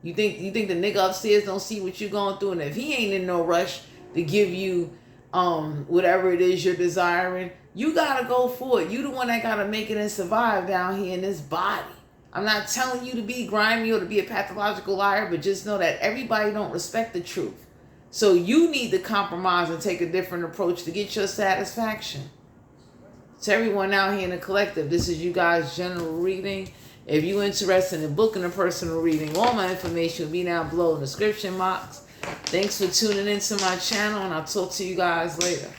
You think the nigga upstairs don't see what you're going through, and if he ain't in no rush to give you whatever it is you're desiring, you gotta go for it. You the one that gotta make it and survive down here in this body. I'm not telling you to be grimy or to be a pathological liar, but just know that everybody don't respect the truth. So you need to compromise and take a different approach to get your satisfaction. To everyone out here in the collective, this is you guys' general reading. If you're interested in booking a personal reading, all my information will be down below in the description box. Thanks for tuning into my channel, and I'll talk to you guys later.